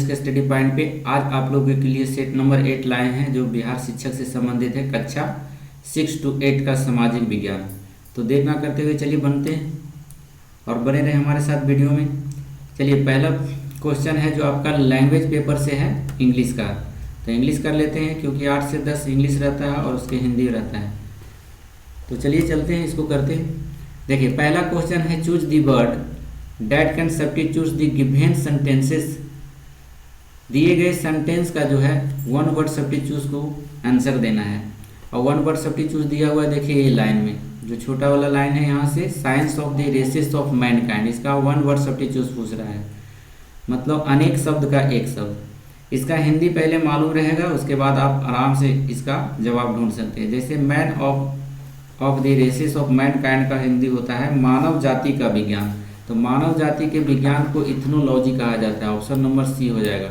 English के study point पे आज आप लोगों के लिए सेट नंबर 8 लाए हैं, जो बिहार शिक्षक से संबंधित है, कक्षा 6 to 8 का सामाजिक विज्ञान। तो देर ना करते हुए चलिए बनते हैं और बने रहे हमारे साथ वीडियो में। चलिए, पहला क्वेश्चन है जो आपका लैंग्वेज पेपर से है, इंग्लिश का। तो इंग्लिश कर लेते हैं क्योंकि 8 से 10 इंग्लिश रहता है और उसके हिंदी रहता है। तो चलिए चलते हैं, इसको करते हैं। देखिए, पहला क्वेश्चन है choose the word that can substitute the given sentences. दिए गए सेंटेंस का जो है वन वर्ड सब्स्टिट्यूट को आंसर देना है। और वन वर्ड सब्स्टिट्यूट दिया हुआ है, देखिए ये लाइन में जो छोटा वाला लाइन है, यहाँ से science of the races of mankind, इसका वन वर्ड सब्स्टिट्यूट पूछ रहा है, मतलब अनेक शब्द का एक शब्द। इसका हिंदी पहले मालूम रहेगा, उसके बाद आप आराम से इसका जवाब ढूंढ सकते हैं। जैसे man of the races of mankind का हिंदी होता है मानव जाति का विज्ञान। तो मानव जाति के विज्ञान को इथनोलॉजी कहा जाता है। ऑप्शन नंबर सी हो जाएगा।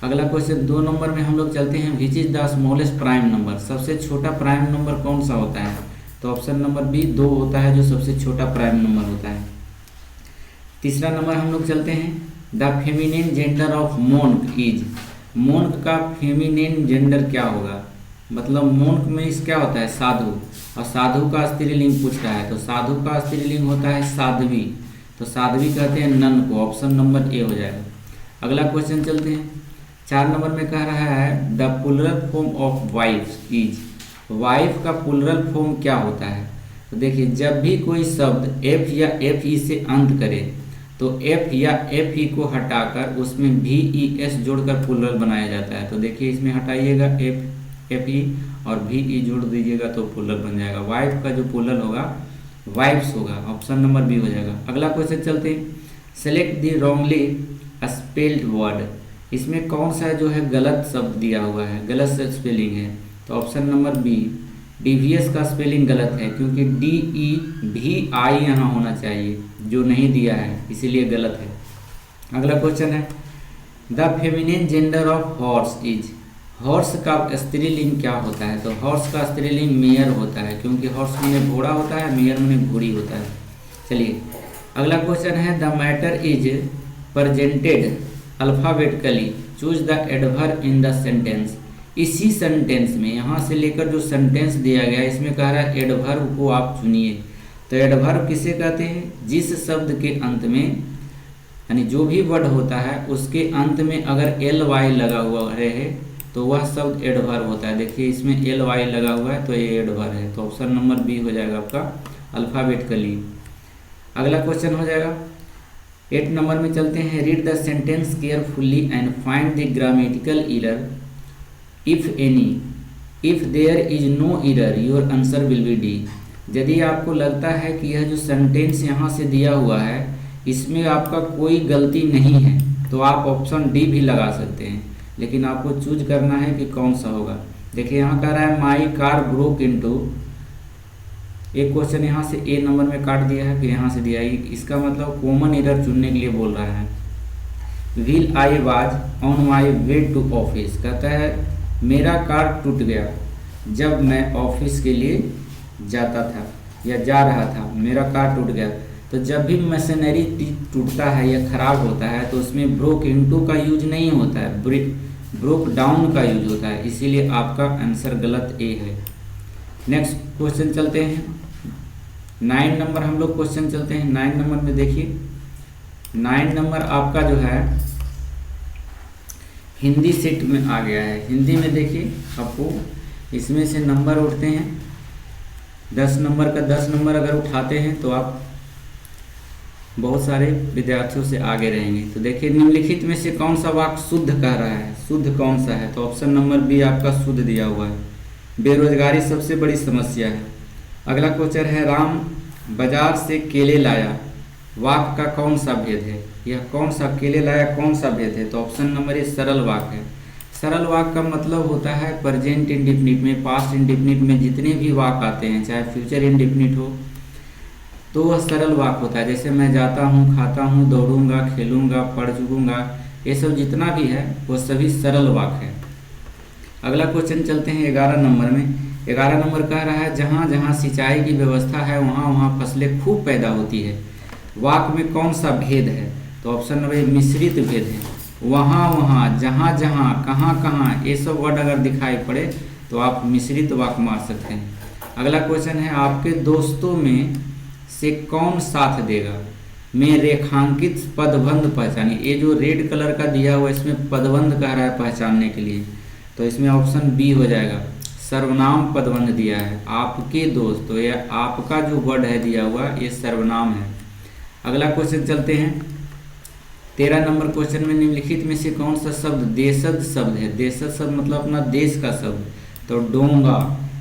अगला क्वेश्चन 2 नंबर में हम लोग चलते हैं, which is the smallest prime number. सबसे छोटा प्राइम नंबर कौन सा होता है? तो ऑप्शन नंबर बी 2 होता है, जो सबसे छोटा प्राइम नंबर होता है। तीसरा नंबर हम लोग चलते हैं, the feminine gender of monk is. Monk का फेमिनिन जेंडर क्या होगा? मतलब मोन्क में इस क्या होता है? साधु। और साधु का स्त्रीलिंग पूछ रहा है, तो साधु का स्त्रीलिंग होता है साध्वी। तो साध्वी कहते हैं नन को। ऑप्शन नंबर ए हो जाएगा। अगला क्वेश्चन चलते हैं, 4 नंबर में कह रहा है the plural form of wife is. Wife का प्लुरल फॉर्म क्या होता है? तो देखिए, जब भी कोई शब्द एफ या एफ ई से अंत करे तो एफ या एफ ई को हटाकर उसमें भी ई एस जोड़कर प्लुरल बनाया जाता है। तो देखिए, इसमें हटाइएगा एफ ई और भी ई जोड़ दीजिएगा तो प्लुरल बन जाएगा। वाइफ का जो प्लुरल होगा वाइफ्स होगा। ऑप्शन नंबर बी हो जाएगा। अगला क्वेश्चन चलते हैं, select the wrongly spelled word. इसमें कौन सा जो है गलत शब्द दिया हुआ है, गलत स्पेलिंग है? तो ऑप्शन नंबर बी डीवीएस का स्पेलिंग गलत है, क्योंकि डी ई भी आई यहाँ होना चाहिए, जो नहीं दिया है, इसीलिए गलत है। अगला क्वेश्चन है, the feminine gender of horse is. Horse का स्त्रीलिंग क्या होता है? तो हॉर्स का स्त्रीलिंग मेयर होता है, क्योंकि हॉर्स में घोड़ा होता है, मेयर में घोड़ी होता है। चलिए, अगला क्वेश्चन है, the matter is presented alphabetically, choose the adverb in the sentence. इसी सेंटेंस में यहाँ से लेकर जो सेंटेंस दिया गया है, इसमें कह रहा है एडवर्ब को आप चुनिए। तो एडवर्ब किसे कहते हैं? जिस शब्द के अंत में, यानी जो भी वर्ड होता है उसके अंत में अगर एल वाई लगा हुआ रहे तो वह शब्द एडवर्ब होता है। देखिए, इसमें एल वाई लगा हुआ है तो ये एडवर्ब है। तो ऑप्शन नंबर बी हो जाएगा आपका, अल्फाबेटिकली। अगला क्वेश्चन हो जाएगा 8 नंबर में चलते हैं, read the sentence carefully and find the grammatical error if any. If there is no error your answer will be D. यदि आपको लगता है कि यह जो सेंटेंस यहाँ से दिया हुआ है इसमें आपका कोई गलती नहीं है, तो आप ऑप्शन डी भी लगा सकते हैं, लेकिन आपको चूज करना है कि कौन सा होगा। देखिए, यहाँ कह रहा है माई कार ब्रोक इनटू। एक क्वेश्चन यहाँ से ए नंबर में काट दिया है, फिर यहाँ से दिया है, इसका मतलब कॉमन एरर चुनने के लिए बोल रहा है। While I was on my way to office, कहता है मेरा कार टूट गया जब मैं ऑफिस के लिए जाता था या जा रहा था, मेरा कार टूट गया। तो जब भी मशीनरी टूटता है या खराब होता है तो उसमें ब्रोक इनटू का यूज नहीं होता है, ब्रोक डाउन का यूज होता है, इसीलिए आपका आंसर गलत ए है। नेक्स्ट क्वेश्चन चलते हैं, 9 नंबर हम लोग क्वेश्चन चलते हैं। 9 नंबर में देखिए, 9 नंबर आपका जो है हिंदी सेट में आ गया है। हिंदी में देखिए, आपको इसमें से नंबर उठते हैं, 10 नंबर का 10 नंबर अगर उठाते हैं तो आप बहुत सारे विद्यार्थियों से आगे रहेंगे। तो देखिए, निम्नलिखित में से कौन सा वाक्य शुद्ध कह रहा है? शुद्ध कौन सा है? तो ऑप्शन नंबर बी आपका शुद्ध दिया हुआ है। बेरोजगारी सबसे बड़ी समस्या है। अगला क्वेश्चन है, राम बाजार से केले लाया, वाक्य का कौन सा भेद है? यह कौन सा केले लाया कौन सा भेद है? तो ऑप्शन नंबर ए सरल वाक्य है। सरल वाक्य का मतलब होता है प्रेजेंट इंडेफिनिट में, पास्ट इंडेफिनिट में जितने भी वाक्य आते हैं, चाहे फ्यूचर इंडेफिनिट हो, तो वह सरल वाक्य होता है। जैसे मैं जाता हूँ, खाता हूँ, दौड़ूंगा, खेलूंगा, पढ़ चुकूंगा, ये सब जितना भी है वो सभी सरल वाक्य है। अगला क्वेश्चन चलते हैं 11 नंबर में। 11 नंबर कह रहा है, जहाँ जहाँ सिंचाई की व्यवस्था है वहाँ वहाँ फसलें खूब पैदा होती है, वाक्य में कौन सा भेद है? तो ऑप्शन नंबर मिश्रित भेद है। वहाँ वहाँ, जहाँ जहाँ, कहाँ कहाँ, ये सब वर्ड अगर दिखाई पड़े तो आप मिश्रित वाक्य मार सकते हैं। अगला क्वेश्चन है, आपके दोस्तों में से कौन साथ देगा? में रेखांकित पदबंध पहचानिए। ये जो रेड कलर का दिया हुआ इसमें पदबंध कह रहा है पहचानने के लिए, तो इसमें ऑप्शन बी हो जाएगा। सर्वनाम पदबंध दिया है, आपके दोस्त, तो यह आपका जो वर्ड है दिया हुआ ये सर्वनाम है। अगला क्वेश्चन चलते हैं 13 नंबर क्वेश्चन में, निम्नलिखित में से कौन सा शब्द देशज शब्द है? देशज शब्द मतलब अपना देश का शब्द, तो डोंगा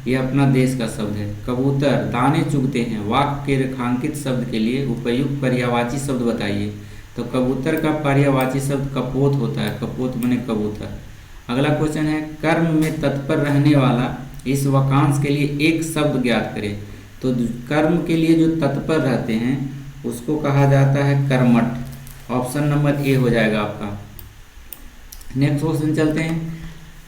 ये अपना देश का शब्द है। कबूतर दाने चुगते हैं, वाक्य के रेखांकित शब्द के लिए उपयुक्त पर्यायवाची शब्द बताइए। तो कबूतर का पर्यायवाची शब्द कपोत होता है, कपोत बने कबूतर। अगला क्वेश्चन है, कर्म में तत्पर रहने वाला इस वाक्यांश के लिए एक शब्द ज्ञात करें। तो कर्म के लिए जो तत्पर रहते हैं उसको कहा जाता है कर्मठ। ऑप्शन नंबर ए हो जाएगा आपका। नेक्स्ट क्वेश्चन चलते हैं,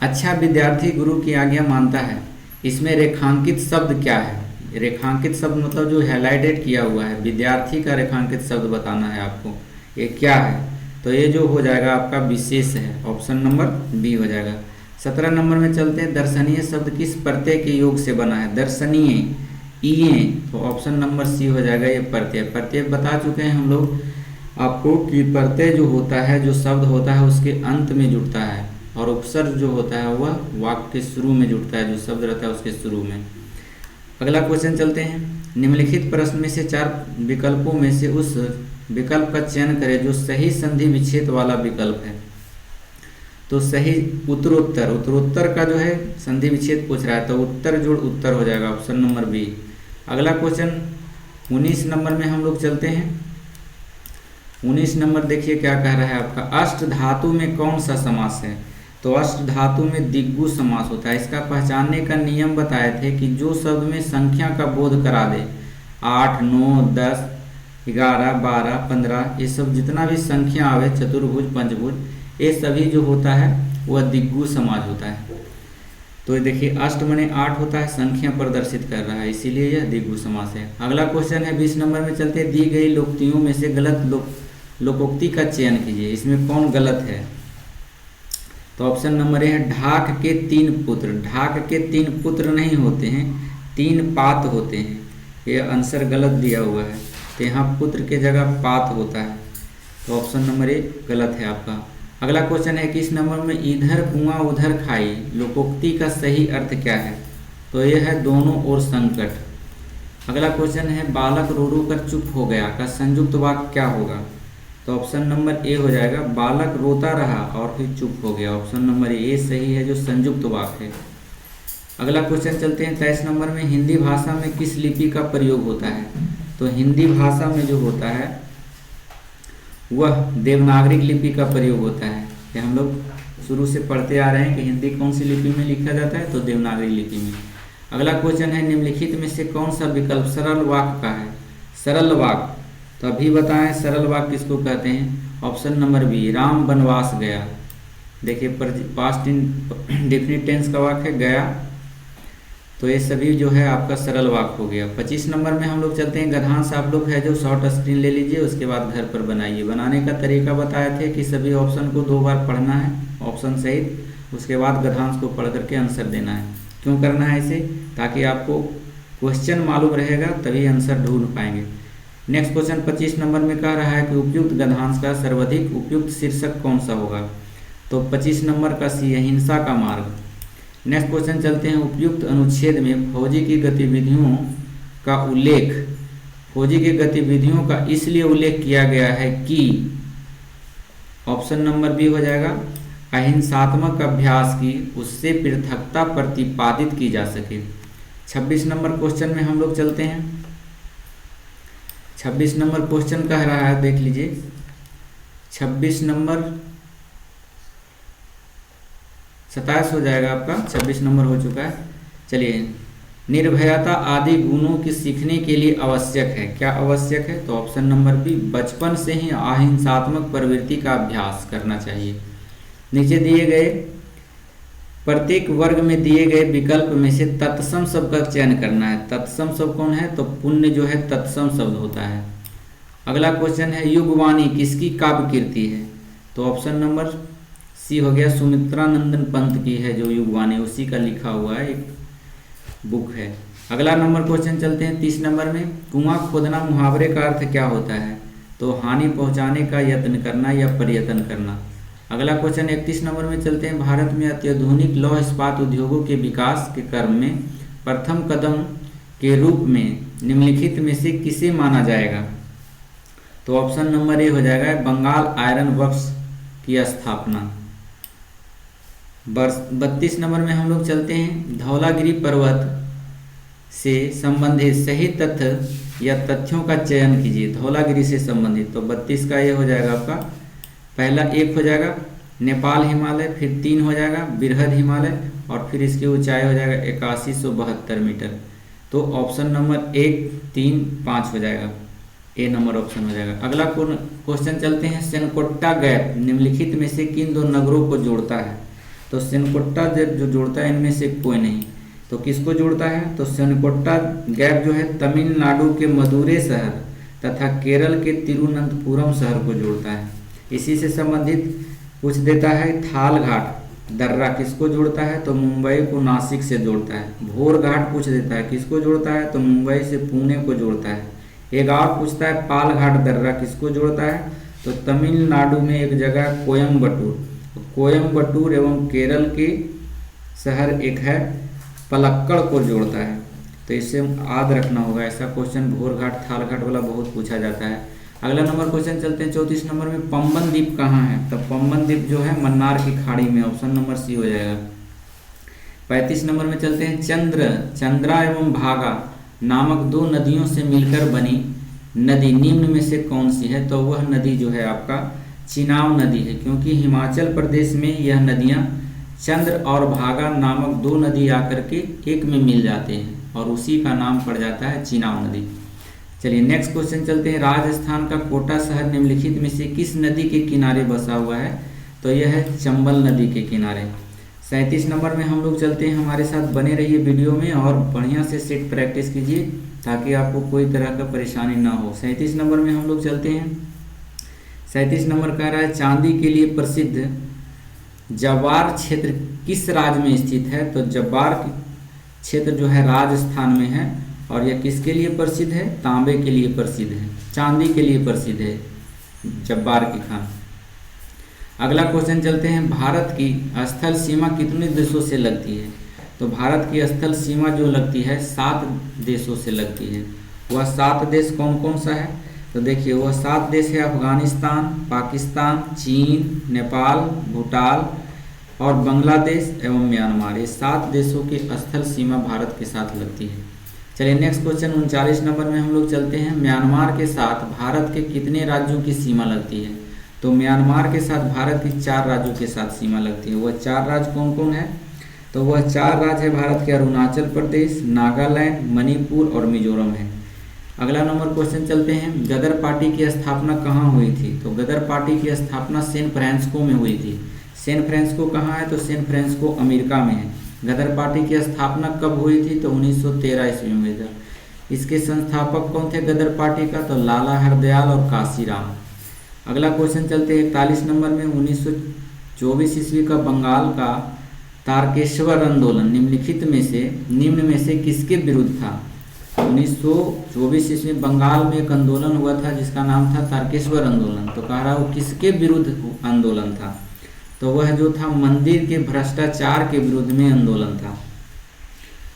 अच्छा विद्यार्थी गुरु की आज्ञा मानता है, इसमें रेखांकित शब्द क्या है? रेखांकित शब्द मतलब जो हाईलाइटेड किया हुआ है, विद्यार्थी का रेखांकित शब्द बताना है आपको, ये क्या है? तो ये जो हो जाएगा आपका विशेष है, ऑप्शन नंबर बी हो जाएगा। 17 नंबर में चलते हैं, दर्शनीय शब्द किस प्रत्यय के योग से बना है? दर्शनीय इए, तो ऑप्शन नंबर सी हो जाएगा ये प्रत्यय। प्रत्यय बता चुके हैं हम लोग आपको कि प्रत्यय जो होता है, जो शब्द होता है उसके अंत में जुड़ता है, और उपसर्ग जो होता है वह वाक्य के शुरू में जुड़ता है, जो शब्द रहता है उसके शुरू में। अगला क्वेश्चन चलते हैं, निम्नलिखित प्रश्न में से 4 विकल्पों में से उस विकल्प का चयन करें जो सही संधि विच्छेद वाला विकल्प है। तो सही उत्तरोत्तर, उत्तरोत्तर का जो है संधि विच्छेद पूछ रहा है, तो उत्तर जोड़ उत्तर हो जाएगा, ऑप्शन नंबर बी। अगला क्वेश्चन 19 नंबर में हम लोग चलते हैं। 19 नंबर देखिए क्या कह रहा है आपका, अष्ट धातु में कौन सा समास है? तो अष्ट धातु में दिग्गु समास होता है। इसका पहचानने का नियम बताए थे कि जो शब्द में संख्या का बोध करा दे, 8, 9, 10, 11, 12, 15, ये सब जितना भी संख्या आवे, चतुर्भुज, पंचभुज, ये सभी जो होता है वह दिग्गु समास होता है। तो ये देखिए अष्ट मने 8 होता है, संख्या प्रदर्शित कर रहा है, इसीलिए यह दिग्गु समास है। अगला क्वेश्चन है 20 नंबर में चलते, दी गई लोकोक्तियों में से गलत लोकोक्ति का चयन कीजिए, इसमें कौन गलत है? तो ऑप्शन नंबर ए है, ढाक के 3 पुत्र। ढाक के 3 पुत्र नहीं होते हैं, 3 पात होते हैं। ये आंसर गलत दिया हुआ है, तो यहाँ पुत्र के जगह पात होता है, तो ऑप्शन नंबर ए गलत है आपका। अगला क्वेश्चन है 21 नंबर में, इधर कुआं उधर खाई लोकोक्ति का सही अर्थ क्या है? तो यह है दोनों ओर संकट। अगला क्वेश्चन है, बालक रो रो कर चुप हो गया का संयुक्त वाक्य क्या होगा? तो ऑप्शन नंबर ए हो जाएगा, बालक रोता रहा और फिर चुप हो गया। ऑप्शन नंबर ए सही है, जो संयुक्त वाक्य है। अगला क्वेश्चन चलते हैं 23 नंबर में, हिंदी भाषा में किस लिपि का प्रयोग होता है? तो हिंदी भाषा में जो होता है वह देवनागरी लिपि का प्रयोग होता है। ये हम लोग शुरू से पढ़ते आ रहे हैं कि हिंदी कौन सी लिपि में लिखा जाता है, तो देवनागरी लिपि में। अगला क्वेश्चन है, निम्नलिखित में से कौन सा विकल्प सरल वाक्य का है? सरल वाक्य, तो अभी बताएं सरल वाक्य किसको कहते हैं? ऑप्शन नंबर बी, राम वनवास गया। देखिए पास्ट इंडेफिनिट टेंस का वाक्य है गया, तो ये सभी जो है आपका सरल वाक्य हो गया। 25 नंबर में हम लोग चलते हैं, गद्यांश आप लोग है जो शॉर्ट स्क्रीन ले लीजिए, उसके बाद घर पर बनाइए। बनाने का तरीका बताए थे कि सभी ऑप्शन को 2 बार पढ़ना है ऑप्शन सहित, उसके बाद गद्यांश को पढ़ करके आंसर देना है। क्यों करना है इसे? ताकि आपको क्वेश्चन मालूम रहेगा तभी आंसर ढूंढ पाएंगे। नेक्स्ट क्वेश्चन 25 नंबर में कह रहा है कि उपयुक्त गद्यांश का सर्वाधिक उपयुक्त शीर्षक कौन सा होगा? तो 25 नंबर का सी है, हिंसा का मार्ग। नेक्स्ट क्वेश्चन चलते हैं, उपयुक्त अनुच्छेद में फौजी की गतिविधियों का उल्लेख, फौजी की गतिविधियों का इसलिए उल्लेख किया गया है कि, ऑप्शन नंबर बी हो जाएगा, अहिंसात्मक अभ्यास की उससे पृथकता प्रतिपादित की जा सके। 26 नंबर क्वेश्चन में हम लोग चलते हैं। 26 नंबर क्वेश्चन कह रहा है, देख लीजिए 26 नंबर 27 हो जाएगा आपका, 26 नंबर हो चुका है। चलिए, निर्भयता आदि गुणों की सीखने के लिए आवश्यक है, क्या आवश्यक है? तो ऑप्शन नंबर बी, बचपन से ही अहिंसात्मक प्रवृत्ति का अभ्यास करना चाहिए। नीचे दिए गए प्रत्येक वर्ग में दिए गए विकल्प में से तत्सम शब्द का चयन करना है। तत्सम शब्द कौन है? तो पुण्य जो है तत्सम शब्द होता है। अगला क्वेश्चन है, युगवाणी किसकी काव्य कीर्ति है? तो ऑप्शन नंबर सी हो गया, सुमित्रा नंदन पंत की है जो युगवाणी, उसी का लिखा हुआ है एक बुक है। अगला नंबर क्वेश्चन चलते हैं 30 नंबर में, कुआं खोदना मुहावरे का अर्थ क्या होता है? तो हानि पहुंचाने का यत्न करना या प्रयत्न करना। अगला क्वेश्चन 31 नंबर में चलते हैं, भारत में अत्याधुनिक लौह इस्पात उद्योगों के विकास के क्रम में प्रथम कदम के रूप में निम्नलिखित में से किसे माना जाएगा? तो ऑप्शन नंबर ए हो जाएगा, बंगाल आयरन वर्क्स की स्थापना। 32 नंबर में हम लोग चलते हैं, धौलागिरी पर्वत से संबंधित सही तथ्य या तथ्यों का चयन कीजिए। धौलागिरी से संबंधित, तो 32 का ये हो जाएगा आपका, पहला 1 हो जाएगा नेपाल हिमालय, फिर 3 हो जाएगा बृहद हिमालय, और फिर इसकी ऊंचाई हो जाएगा 8172 मीटर। तो ऑप्शन नंबर 1, 3, 5 हो जाएगा, ए नंबर ऑप्शन हो जाएगा। अगला क्वेश्चन चलते हैं, सेनकोट्टा गैप निम्नलिखित में से किन दो नगरों को जोड़ता है? तो सेनकोट्टा जो जोड़ता है इनमें से कोई नहीं, तो किसको जोड़ता है? तो सेनकोट्टा गैप जो है तमिलनाडु के मदुरै शहर तथा केरल के तिरुवनंतपुरम शहर को जोड़ता है। इसी से संबंधित पूछ देता है, थाल घाट दर्रा किसको जोड़ता है? तो मुंबई को नासिक से जोड़ता है। भोर घाट पूछ देता है, किसको जोड़ता है? तो मुंबई से पुणे को जोड़ता है। एक और पूछता है, पाल घाट दर्रा किसको जोड़ता है? तो तमिलनाडु में एक जगह कोयम्बटूर एवं केरल के शहर एक है पलक्कड़ को जोड़ता है। तो इससे याद रखना होगा, ऐसा क्वेश्चन भोर घाट थाल घाट वाला बहुत पूछा जाता है। अगला नंबर क्वेश्चन चलते हैं 34 नंबर में, पंबन द्वीप कहाँ है? तो पंबन द्वीप जो है मन्नार की खाड़ी में, ऑप्शन नंबर सी हो जाएगा। 35 नंबर में चलते हैं, चंद्रा एवं भागा नामक दो नदियों से मिलकर बनी नदी निम्न में से कौन सी है? तो वह नदी जो है आपका चिनाब नदी है, क्योंकि हिमाचल प्रदेश में यह नदियां चंद्र और भागा नामक दो नदी आकर के एक में मिल जाते हैं और उसी का नाम पड़ जाता है चिनाब नदी। चलिए नेक्स्ट क्वेश्चन चलते हैं, राजस्थान का कोटा शहर निम्नलिखित में से किस नदी के किनारे बसा हुआ है? तो यह है चंबल नदी के किनारे। 37 नंबर में हम लोग चलते हैं, हमारे साथ बने रहिए वीडियो में और बढ़िया से सेट प्रैक्टिस कीजिए ताकि आपको कोई तरह का परेशानी ना हो। 37 नंबर में हम लोग चलते हैं, 37 नंबर कह रहा है, चांदी के लिए प्रसिद्ध जवार क्षेत्र किस राज्य में स्थित है? तो जवार क्षेत्र जो है राजस्थान में है और यह किसके लिए प्रसिद्ध है? तांबे के लिए प्रसिद्ध है, चांदी के लिए प्रसिद्ध है जवार की खान। अगला क्वेश्चन चलते हैं, भारत की स्थल सीमा कितने देशों से लगती है? तो भारत की स्थल सीमा जो लगती है 7 देशों से लगती है। वह 7 देश कौन कौन सा है? तो देखिए वह 7 देश है, अफगानिस्तान, पाकिस्तान, चीन, नेपाल, भूटान और बांग्लादेश एवं म्यांमार। ये 7 देशों की स्थल सीमा भारत के साथ लगती है। चलिए नेक्स्ट क्वेश्चन 39 नंबर में हम लोग चलते हैं, म्यांमार के साथ भारत के कितने राज्यों की सीमा लगती है? तो म्यांमार के साथ भारत की 4 राज्यों के साथ सीमा लगती है। वह 4 राज्य कौन कौन है? तो वह 4 राज्य है भारत के, अरुणाचल प्रदेश, नागालैंड, मणिपुर और मिजोरम है। अगला नंबर क्वेश्चन चलते हैं, गदर पार्टी की स्थापना कहाँ हुई थी? तो गदर पार्टी की स्थापना सैन फ्रांसिस्को में हुई थी। सैन फ्रांसिस्को कहाँ है? तो सैन फ्रांसिस्को अमेरिका में है। गदर पार्टी की स्थापना कब हुई थी? तो 1913 ईस्वी में हुई था। इसके संस्थापक कौन थे गदर पार्टी का? तो लाला हरदयाल और काशीराम। अगला क्वेश्चन चलते हैं 41 नंबर में, 1924 ईस्वी का बंगाल का तारकेश्वर आंदोलन निम्न में से किसके विरुद्ध था? 1924 ईस्वी बंगाल में एक आंदोलन हुआ था जिसका नाम था तारकेश्वर आंदोलन। तो कह रहा वो किसके विरुद्ध आंदोलन था? तो वह जो था मंदिर के भ्रष्टाचार के विरुद्ध में आंदोलन था।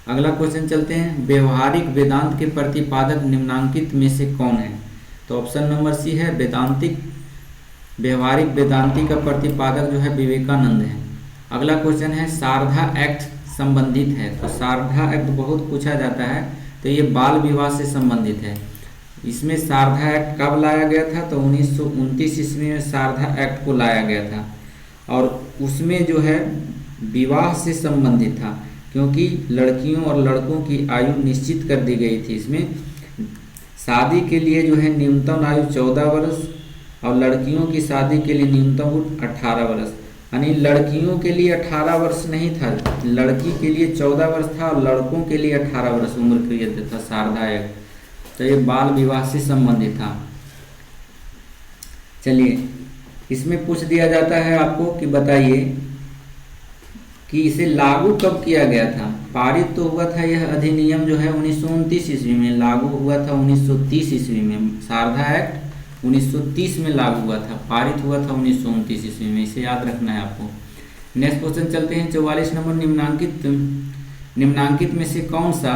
अगला क्वेश्चन चलते हैं, व्यवहारिक वेदांत के प्रतिपादक निम्नांकित में से कौन है? तो ऑप्शन नंबर सी है, व्यवहारिक वेदांति का प्रतिपादक जो है विवेकानंद है। अगला क्वेश्चन है, शारदा एक्ट संबंधित है। तो शारदा एक्ट बहुत पूछा जाता है, तो ये बाल विवाह से संबंधित है। इसमें शारदा एक्ट कब लाया गया था? तो 1929 ईस्वी में शारदा एक्ट को लाया गया था और उसमें जो है विवाह से संबंधित था, क्योंकि लड़कियों और लड़कों की आयु निश्चित कर दी गई थी। इसमें शादी के लिए जो है न्यूनतम आयु 14 वर्ष और लड़कियों की शादी के लिए न्यूनतम 18 वर्ष, यानी लड़कियों के लिए 18 वर्ष नहीं था, लड़की के लिए 14 वर्ष था और लड़कों के लिए 18 वर्ष उम्र के लिए था शारदा एक्ट। तो ये बाल विवाह से संबंधित था। चलिए इसमें पूछ दिया जाता है आपको कि बताइए कि इसे लागू कब किया गया था। पारित तो हुआ था यह अधिनियम जो है 1929 ईस्वी में, लागू हुआ था 1930 ईस्वी में। शारदा एक्ट 1930 में लागू हुआ था, पारित हुआ था 1929 ईस्वी में। इसे याद रखना है आपको। नेक्स्ट क्वेश्चन चलते हैं 44 नंबर। निम्नांकित में से कौन सा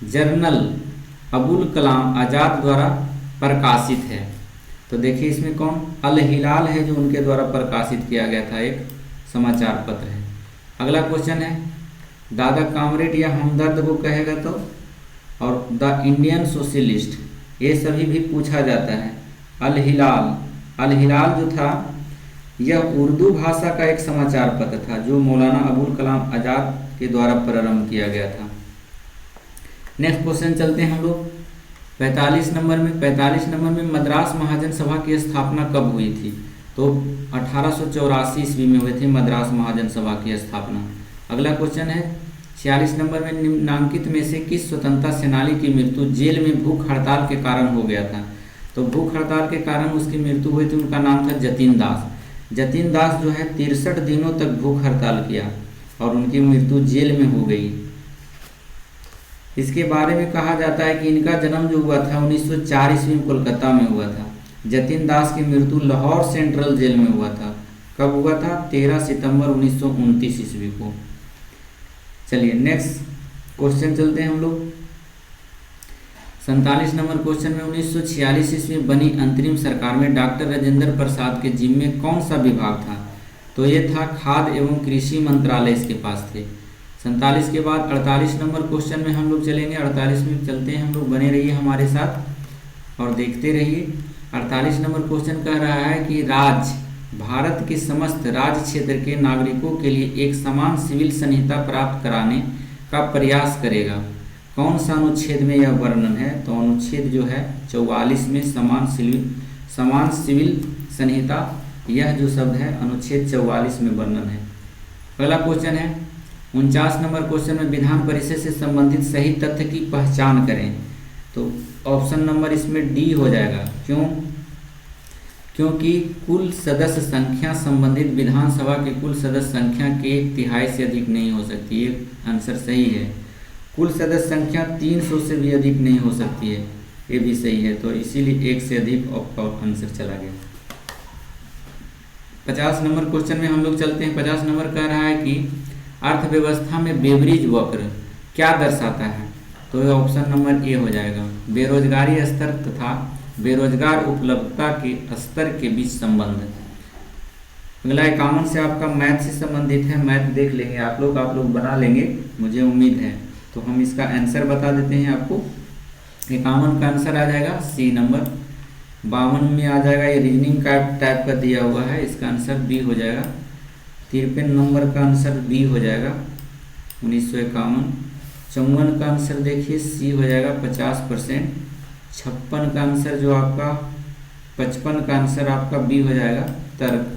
जर्नल अबुल कलाम आज़ाद द्वारा प्रकाशित है। तो देखिए इसमें कौन, अल हिलाल है जो उनके द्वारा प्रकाशित किया गया था, एक समाचार पत्र है। अगला क्वेश्चन है दादा कामरेड या हमदर्द को कहेगा तो, और द इंडियन सोशलिस्ट, ये सभी भी पूछा जाता है। अल हिलाल जो था यह उर्दू भाषा का एक समाचार पत्र था जो मौलाना अबुल कलाम आज़ाद के द्वारा प्रारंभ किया गया था। नेक्स्ट क्वेश्चन चलते हैं हम लोग 45 नंबर में। 45 नंबर में मद्रास महाजन सभा की स्थापना कब हुई थी। तो 1884 ईस्वी में हुई थी मद्रास महाजन सभा की स्थापना। अगला क्वेश्चन है 46 नंबर में। निम्नांकित में से किस स्वतंत्रता सेनानी की मृत्यु जेल में भूख हड़ताल के कारण हो गया था। तो भूख हड़ताल के कारण उसकी मृत्यु हुई थी, उनका नाम था जतीन दास। जतीन दास जो है 63 दिनों तक भूख हड़ताल किया और उनकी मृत्यु जेल में हो गई। इसके बारे में कहा जाता है कि इनका जन्म जो हुआ था 1904 ईस्वी में कोलकाता में हुआ था। जतीन दास की मृत्यु लाहौर सेंट्रल जेल में हुआ था। कब हुआ था, 13 सितंबर 1929 ईस्वी को। चलिए नेक्स्ट क्वेश्चन चलते हैं हम लोग 47 नंबर क्वेश्चन में। 1946 ईस्वी में बनी अंतरिम सरकार में डॉक्टर राजेंद्र प्रसाद के जिम्मे कौन सा विभाग था। तो ये था खाद्य एवं कृषि मंत्रालय इसके पास थे। 47 के बाद 48 नंबर क्वेश्चन में हम लोग चलेंगे। 48 में चलते हैं हम लोग, बने रहिए हमारे साथ और देखते रहिए। 48 नंबर क्वेश्चन कह रहा है कि भारत के समस्त राज्य क्षेत्र के नागरिकों के लिए एक समान सिविल संहिता प्राप्त कराने का प्रयास करेगा। कौन सा अनुच्छेद में यह वर्णन है। तो अनुच्छेद जो है 44 में समान सिविल संहिता, यह जो शब्द है अनुच्छेद 44 में वर्णन है। अगला क्वेश्चन है 49 नंबर क्वेश्चन में विधान परिषद से संबंधित सही तथ्य की पहचान करें। तो ऑप्शन नंबर इसमें डी हो जाएगा। क्यों, क्योंकि कुल सदस्य संख्या संबंधित विधानसभा की कुल सदस्य संख्या के 1/3 से अधिक नहीं हो सकती। ये आंसर सही है। कुल सदस्य संख्या 300 से भी अधिक नहीं हो सकती है, ये भी सही है। तो इसीलिए 1 से अधिक आंसर चला गया। 50 नंबर क्वेश्चन में हम लोग चलते हैं। 50 नंबर कह रहा है कि अर्थव्यवस्था में बेवरेज वक्र क्या दर्शाता है। तो ये ऑप्शन नंबर ए हो जाएगा। बेरोजगारी स्तर तथा बेरोजगार उपलब्धता के स्तर के बीच संबंध। अगला 51 से आपका मैथ से संबंधित है। मैथ देख लेंगे आप लोग बना लेंगे, मुझे उम्मीद है। तो हम इसका आंसर बता देते हैं आपको। 51 का आंसर आ जाएगा सी नंबर। 52 में आ जाएगा, ये रीजनिंग का टाइप का दिया हुआ है, इसका आंसर बी हो जाएगा। 53 नंबर का आंसर बी हो जाएगा 1951। 54 का आंसर देखिए सी हो जाएगा 50%। 56 का आंसर जो आपका 55 का आंसर आपका बी हो जाएगा तर्क।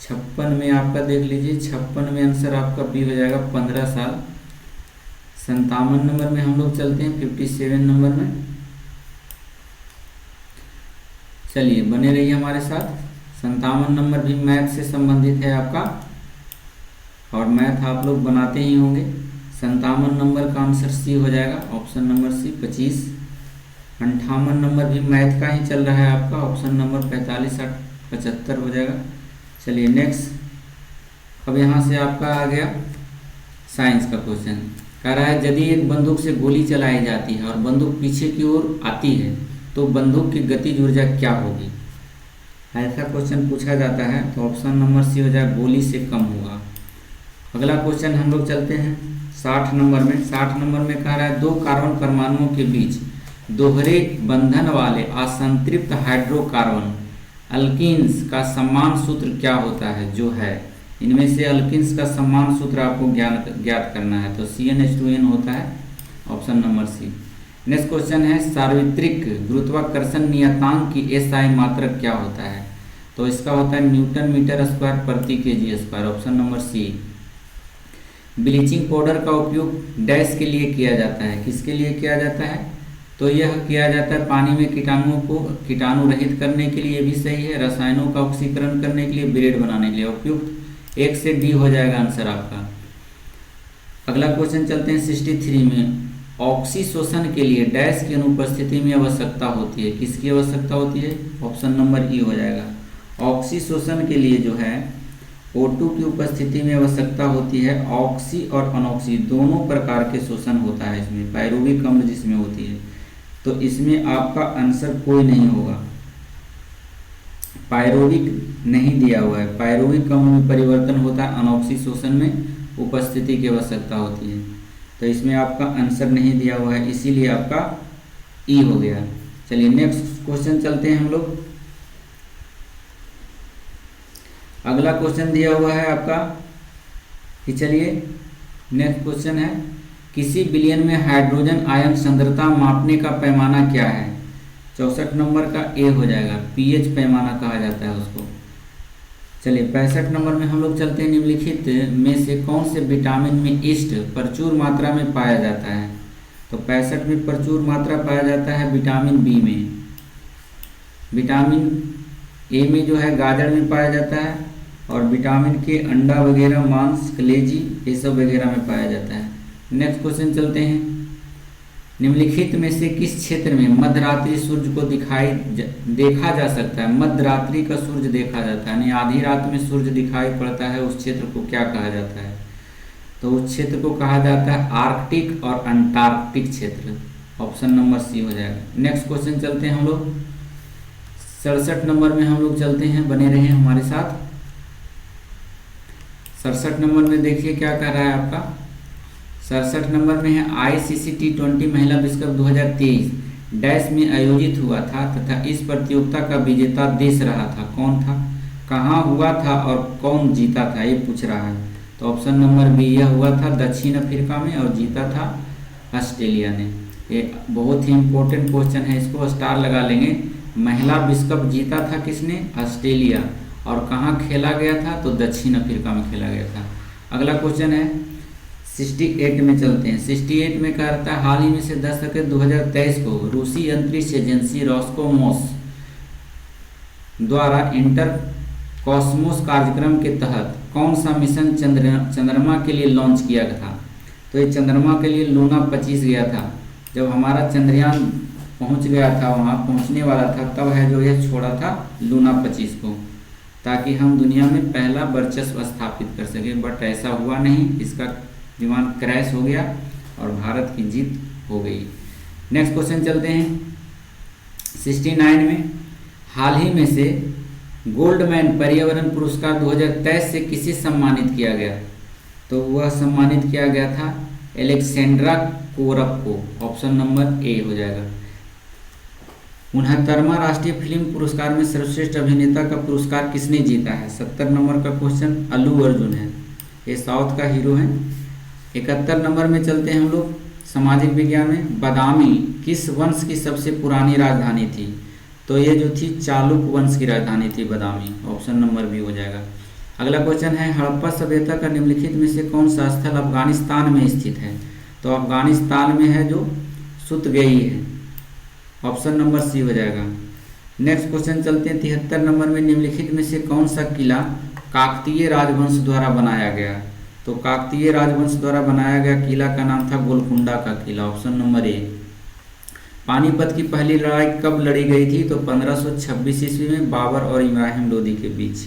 56 में आपका देख लीजिए, 56 में आंसर आपका बी हो जाएगा 15 साल। 57 नंबर में हम लोग चलते हैं 57 नंबर में। चलिए बने रहिए हमारे साथ। 57 नंबर भी मैथ से संबंधित है आपका, और मैथ आप लोग बनाते ही होंगे। 57 नंबर का आंसर सी हो जाएगा, ऑप्शन नंबर सी 25। 58 नंबर भी मैथ का ही चल रहा है आपका, ऑप्शन नंबर 45 75 हो जाएगा। चलिए नेक्स्ट, अब यहाँ से आपका आ गया साइंस का क्वेश्चन। कह रहा है यदि एक बंदूक से गोली चलाई जाती है और बंदूक पीछे की ओर आती है तो बंदूक की गतिज ऊर्जा क्या होगी। ऐसा क्वेश्चन पूछा जाता है, तो ऑप्शन नंबर सी हो जाए गोली से कम होगा। अगला क्वेश्चन हम लोग चलते हैं 60 नंबर में। 60 नंबर में कह रहा है दो कार्बन परमाणुओं के बीच दोहरे बंधन वाले असंतृप्त हाइड्रोकार्बन अल्किन्स का समान सूत्र क्या होता है। जो है इनमें से अल्किन्स का समान सूत्र आपको ज्ञात करना है, तो CnH2n होता है, option number C. Next question है सार्वत्रिक गुरुत्वाकर्षण नियतांक की SI मात्रक क्या होता है। तो इसका होता है न्यूटन मीटर स्क्वायर प्रति kg², option number C. Bleaching powder का उपयोग डैश के लिए किया जाता है, किसके लिए किया जाता है। तो यह किया जाता है पानी में कीटाणुओं को कीटाणु रहित करने के लिए, भी सही है। रसायनों का ऑक्सीकरण करने के लिए, ब्रेड बनाने के लिए। उपयुक्त 1 से डी हो जाएगा आंसर आपका। अगला क्वेश्चन चलते हैं 63 में। ऑक्सीशोषण के लिए डैश की अनुपस्थिति में आवश्यकता होती है। किसकी आवश्यकता होती है? ऑप्शन नंबर ई हो जाएगा। ऑक्सीशोषण के लिए जो है O2 की उपस्थिति में आवश्यकता होती है। ऑक्सी और अनऑक्सी दोनों प्रकार के शोषण होता है इसमें, पायरुविक अम्ल जिसमें होती है। तो इसमें आपका आंसर कोई नहीं होगा, पायरुविक नहीं दिया हुआ है। पायरुविक अम्ल में परिवर्तन होता है, अनऑक्सी शोषण में उपस्थिति की आवश्यकता होती है। तो इसमें आपका आंसर नहीं दिया हुआ है, इसीलिए आपका ई हो गया। चलिए नेक्स्ट क्वेश्चन चलते हैं हम लोग। अगला क्वेश्चन दिया हुआ है आपका कि चलिए नेक्स्ट क्वेश्चन है, किसी विलयन में हाइड्रोजन आयन सांद्रता मापने का पैमाना क्या है? 64 नंबर का ए हो जाएगा। पीएच पैमाना कहा जाता है उसको। चलिए 65 नंबर में हम लोग चलते हैं। निम्नलिखित में से कौन से विटामिन में ईस्ट प्रचुर मात्रा में पाया जाता है? तो 65 में प्रचुर मात्रा पाया जाता है विटामिन बी में। विटामिन ए में जो है गाजर में पाया जाता है, और विटामिन के अंडा वगैरह, मांस, कलेजी, ये सब वगैरह में पाया जाता है। नेक्स्ट क्वेश्चन चलते हैं। निम्नलिखित में से किस क्षेत्र में मध्यरात्रि सूर्य को देखा जा सकता है? मध्यरात्रि का सूर्य देखा जाता है, यानी आधी रात में सूर्य दिखाई पड़ता है, उस क्षेत्र को क्या कहा जाता है? तो उस क्षेत्र को कहा जाता है आर्कटिक और अंटार्कटिक क्षेत्र। ऑप्शन नंबर सी हो जाएगा। नेक्स्ट क्वेश्चन चलते हैं हम लोग 67 नंबर में हम लोग चलते हैं, बने रहे हमारे साथ। 67 नंबर में देखिए क्या कह रहा है आपका। 67 नंबर में है ICC T20 महिला विश्व कप 2023 डैश में आयोजित हुआ था तथा इस प्रतियोगिता का विजेता देश रहा था। कौन था, कहाँ हुआ था और कौन जीता था, ये पूछ रहा है। तो ऑप्शन नंबर बी यह हुआ था दक्षिण अफ्रीका में और जीता था ऑस्ट्रेलिया ने। ये बहुत ही इंपॉर्टेंट क्वेश्चन है, इसको स्टार लगा लेंगे। महिला विश्व कप जीता था किसने? ऑस्ट्रेलिया। और कहाँ खेला गया था? तो दक्षिण अफ्रीका में खेला गया था। अगला क्वेश्चन है 68 में चलते हैं। 68 में क्या रहता है, हाल ही में से 10 अगस्त 2023 को रूसी अंतरिक्ष एजेंसी रॉसकोमोस द्वारा इंटर कॉस्मोस कार्यक्रम के तहत कौन सा मिशन चंद्रमा के लिए लॉन्च किया था? तो ये चंद्रमा के लिए लूना 25 गया था। जब हमारा चंद्रयान पहुंच गया था, वहाँ पहुंचने वाला था, तब है जो यह छोड़ा था लूना 25 को, ताकि हम दुनिया में पहला वर्चस्व स्थापित कर सके। बट ऐसा हुआ नहीं, इसका विमान क्रैश हो गया और भारत की जीत हो गई। नेक्स्ट क्वेश्चन चलते हैं 69 में। हाल ही में से गोल्डमैन पर्यावरण पुरस्कार 2023 से किसे सम्मानित किया गया? तो वह सम्मानित किया गया था एलेक्सेंड्रा कोरप को। ऑप्शन नंबर ए हो जाएगा। 69वां राष्ट्रीय फिल्म पुरस्कार में सर्वश्रेष्ठ अभिनेता का पुरस्कार किसने जीता है? 70 नंबर का क्वेश्चन अल्लू अर्जुन है, ये साउथ का हीरो है। 71 नंबर में चलते हैं हम लोग सामाजिक विज्ञान में। बादामी किस वंश की सबसे पुरानी राजधानी थी? तो ये जो थी चालुक वंश की राजधानी थी बादामी। ऑप्शन नंबर बी हो जाएगा। अगला क्वेश्चन है हड़प्पा सभ्यता का निम्नलिखित में से कौन सा स्थल अफगानिस्तान में स्थित है? तो अफगानिस्तान में है जो सुतगई है। ऑप्शन नंबर सी हो जाएगा। नेक्स्ट क्वेश्चन चलते हैं 73 नंबर में। निम्नलिखित में से कौन सा किला काकतीय राजवंश द्वारा बनाया गया? तो काकतीय राजवंश द्वारा बनाया गया किला का नाम था गोलकुंडा का किला। Option number A. पानीपत की पहली लड़ाई कब लड़ी गई थी? तो 1526 ईस्वी में बाबर और इब्राहिम लोदी के बीच।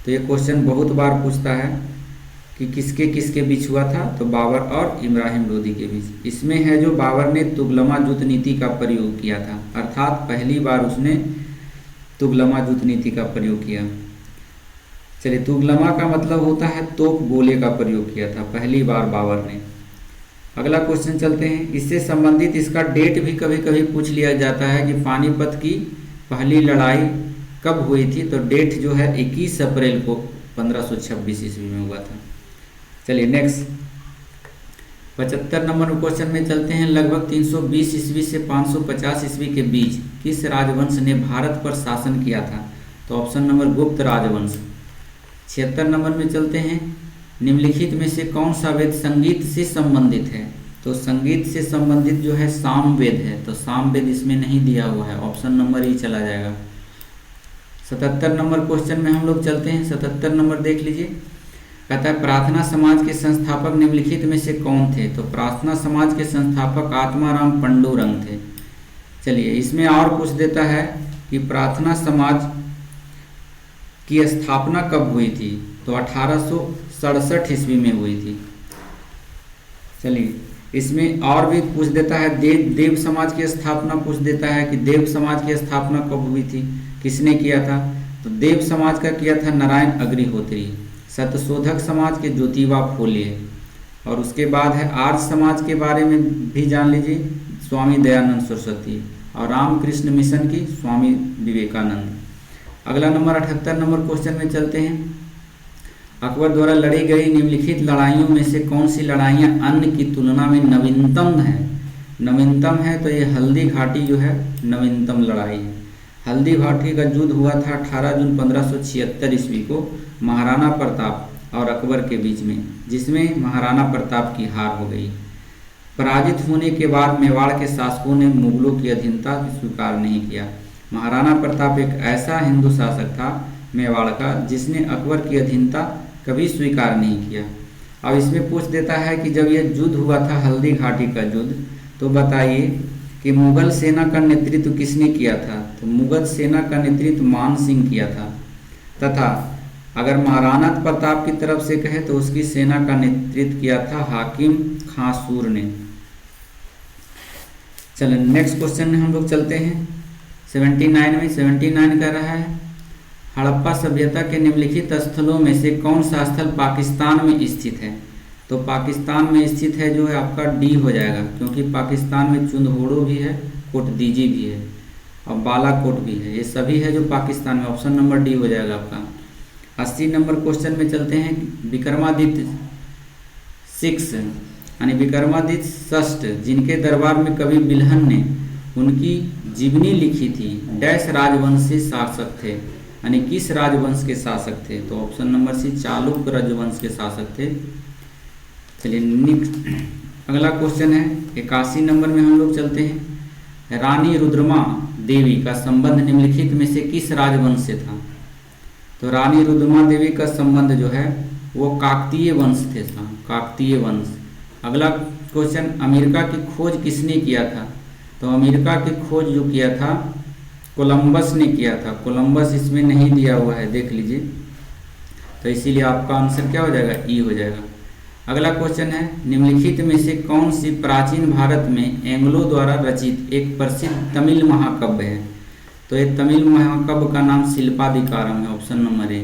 तो ये क्वेश्चन बहुत बार पूछता है कि किसके किसके बीच हुआ था? तो बाबर और इब्राहिम लोदी के बीच। इसमें है जो बाबर ने तुगलमा युद्ध नीति का प्रयोग किया था, अर्थात पहली बार उसने तुगलमा युद्ध नीति का प्रयोग किया। चलिए, तुगलमा का मतलब होता है तोप गोले का प्रयोग किया था पहली बार बाबर ने। अगला क्वेश्चन चलते हैं, इससे संबंधित इसका डेट भी कभी कभी पूछ लिया जाता है कि पानीपत की पहली लड़ाई कब हुई थी? तो डेट जो है 21 अप्रैल को 1526 ईस्वी में हुआ था। चलिए नेक्स्ट 75 नंबर क्वेश्चन में चलते हैं। लगभग 320 ईस्वी से 550 ईस्वी के बीच किस राजवंश ने भारत पर शासन किया था? तो ऑप्शन नंबर गुप्त राजवंश। 76 नंबर में चलते हैं। निम्नलिखित में से कौन सा वेद संगीत से संबंधित है? तो संगीत से संबंधित जो है सामवेद है, तो सामवेद इसमें नहीं दिया हुआ है, ऑप्शन नंबर ई चला जाएगा। 77 नंबर क्वेश्चन में हम लोग चलते हैं। 77 नंबर देख लीजिए, कहता है प्रार्थना समाज के संस्थापक निम्नलिखित में से कौन थे? तो प्रार्थना समाज के संस्थापक आत्माराम पंडुरंग थे। चलिए इसमें और पूछ देता है कि प्रार्थना समाज की स्थापना कब हुई थी? तो 1867 ईस्वी में हुई थी। चलिए इसमें और भी पूछ देता है, देव समाज की स्थापना पूछ देता है कि देव समाज की स्थापना कब हुई थी, किसने किया था? तो देव समाज का किया था नारायण अग्निहोत्री। सत्यशोधक समाज के ज्योतिबा फूले। और उसके बाद है आर्य समाज के बारे में भी जान लीजिए, स्वामी दयानंद सरस्वती। और रामकृष्ण मिशन की स्वामी विवेकानंद। अगला नंबर 78 नंबर क्वेश्चन में चलते हैं। अकबर द्वारा लड़ी गई निम्नलिखित लड़ाइयों में से कौन सी लड़ाइयाँ अन्य की तुलना में नवीनतम है? नवीनतम है तो ये हल्दी घाटी जो है नवीनतम लड़ाई है। हल्दी घाटी का युद्ध हुआ था 18 जून 1576 ईस्वी को महाराणा प्रताप और अकबर के बीच में, जिसमें महाराणा प्रताप की हार हो गई। पराजित होने के बाद मेवाड़ के शासकों ने मुगलों की अधीनता स्वीकार नहीं किया। महाराणा प्रताप एक ऐसा हिंदू शासक था मेवाड़ का जिसने अकबर की अधीनता कभी स्वीकार नहीं किया। अब इसमें पूछ देता है कि जब यह युद्ध हुआ था हल्दी घाटी का युद्ध, तो बताइए कि मुगल सेना का नेतृत्व किसने किया था? तो मुगल सेना का नेतृत्व मान सिंह किया था, तथा अगर महाराणा प्रताप की तरफ से कहे तो उसकी सेना का नेतृत्व किया था हाकिम खां सूर ने। चलो नेक्स्ट क्वेश्चन में हम लोग चलते हैं। 79 में 79 कर रहा है, हड़प्पा सभ्यता के निम्नलिखित स्थलों में से कौन सा स्थल पाकिस्तान में स्थित है? तो पाकिस्तान में स्थित है जो है आपका डी हो जाएगा, क्योंकि पाकिस्तान में चुंदहोड़ो भी है, कोटदीजी भी है और बालाकोट भी है, ये सभी है जो पाकिस्तान में। ऑप्शन नंबर डी हो जाएगा आपका। 80 नंबर क्वेश्चन में चलते हैं। विक्रमादित्य 6 यानी विक्रमादित्य षष्ठ जिनके दरबार में कवि बिल्हन ने उनकी जीवनी लिखी थी, डैश राजवंश से शासक थे, यानी किस राजवंश के शासक थे? तो ऑप्शन नंबर सी चालुक्य राजवंश के शासक थे। चलिए नेक्स्ट अगला क्वेश्चन है 81 नंबर में हम लोग चलते हैं। रानी रुद्रमा देवी का संबंध निम्नलिखित में से किस राजवंश से था? तो रानी रुद्रमा देवी का संबंध जो है वो काकतीय वंश से था, काकतीय वंश। अगला क्वेश्चन, अमेरिका की खोज किसने किया था? तो अमेरिका की खोज जो किया था कोलंबस ने किया था। कोलंबस इसमें नहीं दिया हुआ है, देख लीजिए, तो इसीलिए आपका आंसर क्या हो जाएगा? ई हो जाएगा। अगला क्वेश्चन है, निम्नलिखित में से कौन सी प्राचीन भारत में एंग्लो द्वारा रचित एक प्रसिद्ध तमिल महाकाव्य है? तो ये तमिल महाकाव्य का नाम शिल्पाधिकारम है। ऑप्शन नंबर ए।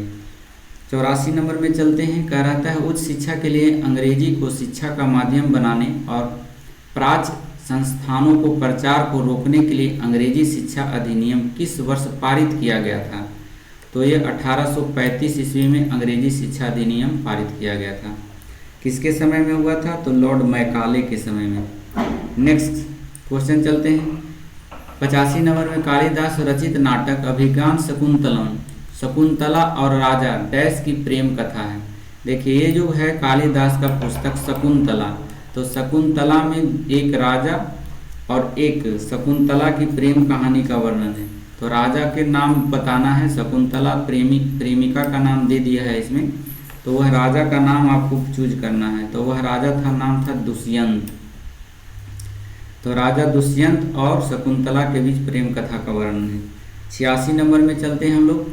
84 नंबर में चलते हैं। कह रहता है उच्च शिक्षा के लिए अंग्रेजी को शिक्षा का माध्यम बनाने और प्राच्य संस्थानों को प्रचार को रोकने के लिए अंग्रेजी शिक्षा अधिनियम किस वर्ष पारित किया गया था? तो ये 1835 ईस्वी में अंग्रेजी शिक्षा अधिनियम पारित किया गया था। किसके समय में हुआ था? तो लॉर्ड मैकाले के समय में। नेक्स्ट क्वेश्चन चलते हैं। 85 नंबर में कालिदास रचित नाटक अभिज्ञान शकुंतलम, शकुंतला और राजा डैश की प्रेम कथा है। देखिए ये जो है कालिदास का पुस्तक शकुंतला, तो शकुंतला में एक राजा और एक शकुंतला की प्रेम कहानी का वर्णन है। तो राजा के नाम बताना है, शकुंतला प्रेमिका का नाम दे दिया है इसमें, तो वह राजा का नाम आपको चूज करना है। तो वह राजा था, नाम था दुष्यंत। तो राजा दुष्यंत और शकुंतला के बीच प्रेम कथा का वर्णन है। 86 नंबर में चलते हैं हम लोग।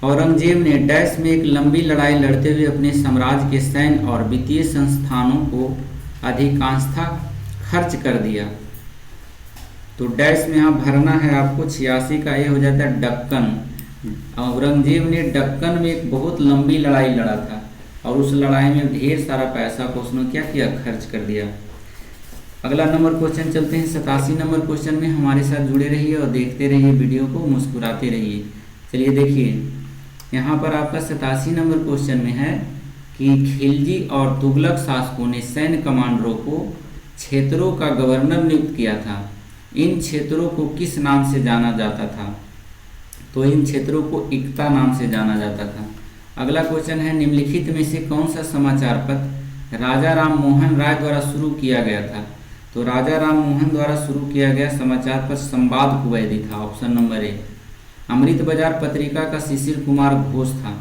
औरंगजेब ने डैश में एक लंबी लड़ाई लड़ते हुए अपने साम्राज्य के सैन्य और वित्तीय संस्थानों को अधिकांशतः खर्च कर दिया। तो डैश में यहाँ भरना है आपको, 86 का ये हो जाता है दक्कन। औरंगजेब ने दक्कन में एक बहुत लंबी लड़ाई लड़ा था और उस लड़ाई में ढेर सारा पैसा को उसने क्या किया? खर्च कर दिया। अगला नंबर क्वेश्चन चलते हैं। 87 नंबर क्वेश्चन में हमारे साथ जुड़े रहिए और देखते रहिए वीडियो को, मुस्कुराते रहिए। चलिए देखिए यहाँ पर आपका 87 नंबर क्वेश्चन में है कि खिलजी और तुगलक शासकों ने सैन्य कमांडरों को क्षेत्रों का गवर्नर नियुक्त किया था। इन क्षेत्रों को किस नाम से जाना जाता था? तो इन क्षेत्रों को इक्ता नाम से जाना जाता था। अगला क्वेश्चन है, निम्नलिखित में से कौन सा समाचार पत्र राजा राम मोहन राय द्वारा शुरू किया गया था? तो राजा राम मोहन द्वारा शुरू किया गया समाचार पत्र संवाद कुवैती था, ऑप्शन नंबर ए। अमृत बाजार पत्रिका का शिशिर कुमार घोष था।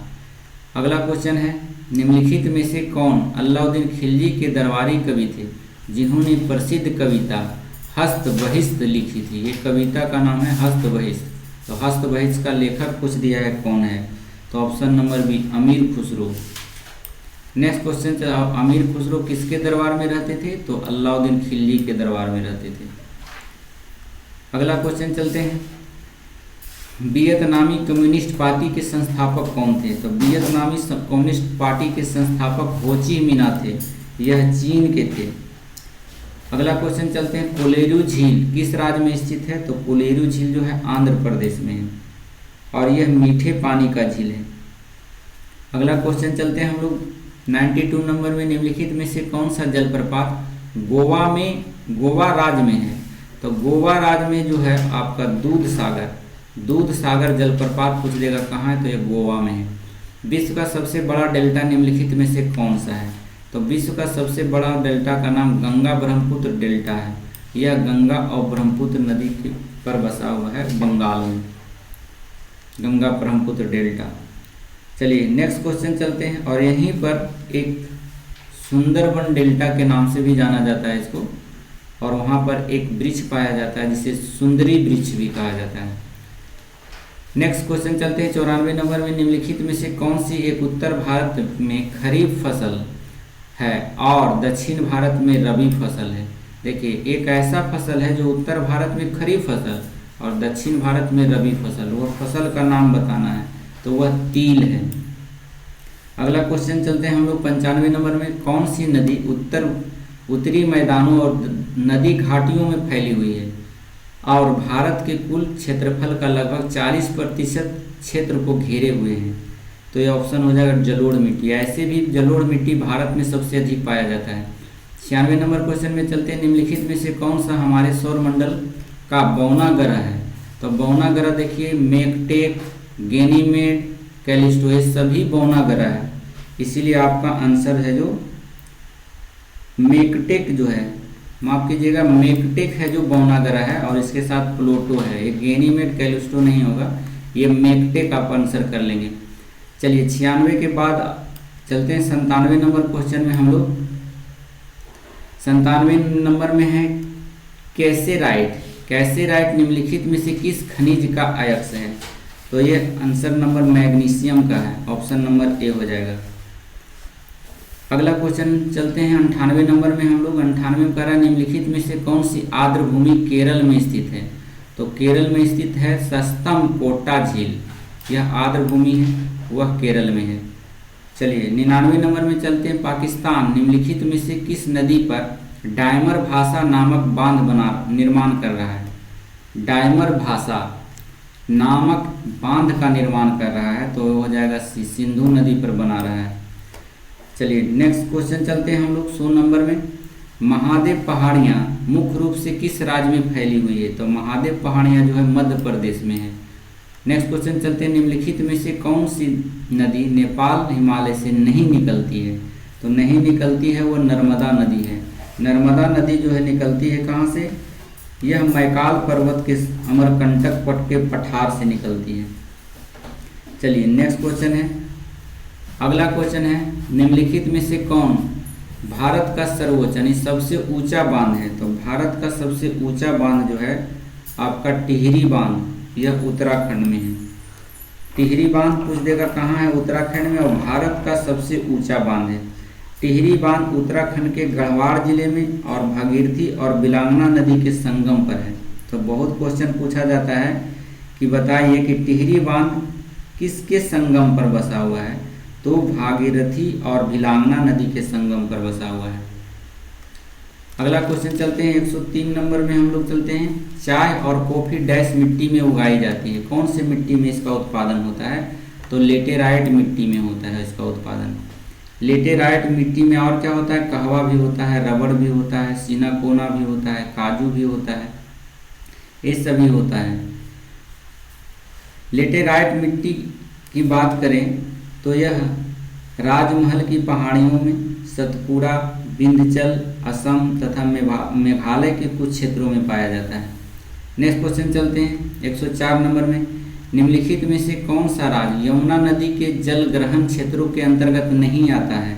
अगला क्वेश्चन है, निम्नलिखित में से कौन अलाउद्दीन खिलजी के दरबारी कवि थे जिन्होंने प्रसिद्ध कविता हस्त बहिष्त लिखी थी? ये कविता का नाम है हस्त बहिष्त। तो हस्त बहिष्त का लेखक कुछ दिया है, कौन है? तो ऑप्शन नंबर बी, अमीर खुसरो। नेक्स्ट क्वेश्चन, अमीर खुसरो किसके दरबार में रहते थे? तो अलाउद्दीन खिलजी के दरबार में रहते थे। अगला क्वेश्चन चलते हैं, वियतनामी कम्युनिस्ट पार्टी के संस्थापक कौन थे? तो वियतनामी कम्युनिस्ट पार्टी के संस्थापक हो ची मिन्ह थे, यह चीन के थे। अगला क्वेश्चन चलते हैं, कोलेरू झील किस राज्य में स्थित है? तो कोलेरू झील जो है आंध्र प्रदेश में है और यह मीठे पानी का झील है। अगला क्वेश्चन चलते हैं हम लोग 92 नंबर में, निम्नलिखित में से कौन सा जलप्रपात गोवा राज्य में है? तो गोवा राज्य में जो है आपका दूध सागर जलप्रपात पूछ देगा कहाँ है, तो यह गोवा में है। विश्व का सबसे बड़ा डेल्टा निम्नलिखित में से कौन सा है? तो विश्व का सबसे बड़ा डेल्टा का नाम गंगा ब्रह्मपुत्र डेल्टा है। यह गंगा और ब्रह्मपुत्र नदी के पर बसा हुआ है बंगाल में, गंगा ब्रह्मपुत्र डेल्टा। चलिए नेक्स्ट क्वेश्चन चलते हैं, और यहीं पर एक सुंदरबन डेल्टा के नाम से भी जाना जाता है इसको, और वहाँ पर एक वृक्ष पाया जाता है जिसे सुंदरी वृक्ष भी कहा जाता है। नेक्स्ट क्वेश्चन चलते हैं 94 नंबर में, निम्नलिखित में से कौन सी एक उत्तर भारत में खरीफ फसल है और दक्षिण भारत में रबी फसल है? देखिए, एक ऐसा फसल है जो उत्तर भारत में खरीफ फसल और दक्षिण भारत में रबी फसल, वह फसल का नाम बताना है, तो वह तिल है। अगला क्वेश्चन चलते हैं हम लोग 95 नंबर में, कौन सी नदी उत्तरी मैदानों और नदी घाटियों में फैली हुई है और भारत के कुल क्षेत्रफल का लगभग 40% क्षेत्र को घेरे हुए हैं? तो यह ऑप्शन हो जाएगा जलोढ़ मिट्टी। ऐसे भी जलोढ़ मिट्टी भारत में सबसे अधिक पाया जाता है। 96 नंबर क्वेश्चन में चलते हैं, निम्नलिखित में से कौन सा हमारे सौरमंडल का बौना ग्रह है? तो बौना ग्रह देखिए, मेकटेक, गैनीमेड, कैलिस्टो, ये सभी बौना ग्रह है, इसीलिए आपका आंसर है जो मेकटेक जो है, माफ कीजिएगा, मेकटेक है जो बौना ग्रह है, और इसके साथ प्लूटो है। ये गैनीमेड कैलिस्टो नहीं होगा, ये मेकटेक आप आंसर कर लेंगे। चलिए 96 के बाद चलते हैं 97 नंबर क्वेश्चन में। हम लोग 97 नंबर में है कैसेराइट निम्नलिखित में से किस खनिज का अयस्क है? तो ये आंसर नंबर मैग्नीशियम का है, ऑप्शन नंबर ए हो जाएगा। अगला क्वेश्चन चलते हैं 98 नंबर में। हम लोग 98 में कह रहा है, निम्नलिखित में से कौन सी आर्द्र भूमि केरल में स्थित है? तो केरल में स्थित है सस्तम कोटा झील, यह आर्द्र भूमि है, वह केरल में है। चलिए 99 नंबर में चलते हैं, पाकिस्तान निम्नलिखित में से किस नदी पर डायमर भाषा नामक बांध निर्माण कर रहा है? डायमर भाषा नामक बांध का निर्माण कर रहा है, तो हो जाएगा सिंधु नदी पर बना रहा है। चलिए नेक्स्ट क्वेश्चन चलते हैं हम लोग 100 नंबर में, महादेव पहाड़ियाँ मुख्य रूप से किस राज्य में फैली हुई है? तो महादेव पहाड़ियाँ जो है मध्य प्रदेश में है। नेक्स्ट क्वेश्चन चलते हैं, निम्नलिखित में से कौन सी नदी नेपाल हिमालय से नहीं निकलती है? तो नहीं निकलती है वो नर्मदा नदी है। नर्मदा नदी जो है निकलती है कहाँ से? यह मैकाल पर्वत के अमरकंटक पट के पठार से निकलती है। चलिए नेक्स्ट क्वेश्चन है, अगला क्वेश्चन है, निम्नलिखित में से कौन भारत का सर्वोच्च यानी सबसे ऊंचा बांध है? तो भारत का सबसे ऊंचा बांध जो है आपका टिहरी बांध, यह उत्तराखंड में है। टिहरी बांध पूछ देगा कहाँ है? उत्तराखंड में, और भारत का सबसे ऊंचा बांध है। टिहरी बांध उत्तराखंड के गढ़वाल जिले में और भागीरथी और बिलांगना नदी के संगम पर है। तो बहुत क्वेश्चन पूछा जाता है कि बताइए कि टिहरी बांध किसके संगम पर बसा हुआ है? तो भागीरथी और बिलांगना नदी के संगम पर बसा हुआ है। अगला क्वेश्चन चलते हैं 103 नंबर में। हम लोग चलते हैं, चाय और कॉफ़ी डैश मिट्टी में उगाई जाती है, कौन से मिट्टी में इसका उत्पादन होता है? तो लेटेराइट मिट्टी में होता है इसका उत्पादन। लेटेराइट मिट्टी में और क्या होता है? कहवा भी होता है, रबड़ भी होता है, सिनाकोना भी होता है, काजू भी होता है, ये सभी होता है। लेटेराइट मिट्टी की बात करें तो यह राजमहल की पहाड़ियों में, सतपुड़ा, विंध्याचल, असम तथा मेघालय के कुछ क्षेत्रों में पाया जाता है। नेक्स्ट क्वेश्चन चलते हैं 104 नंबर में, निम्नलिखित में से कौन सा राज्य यमुना नदी के जल ग्रहण क्षेत्रों के अंतर्गत नहीं आता है?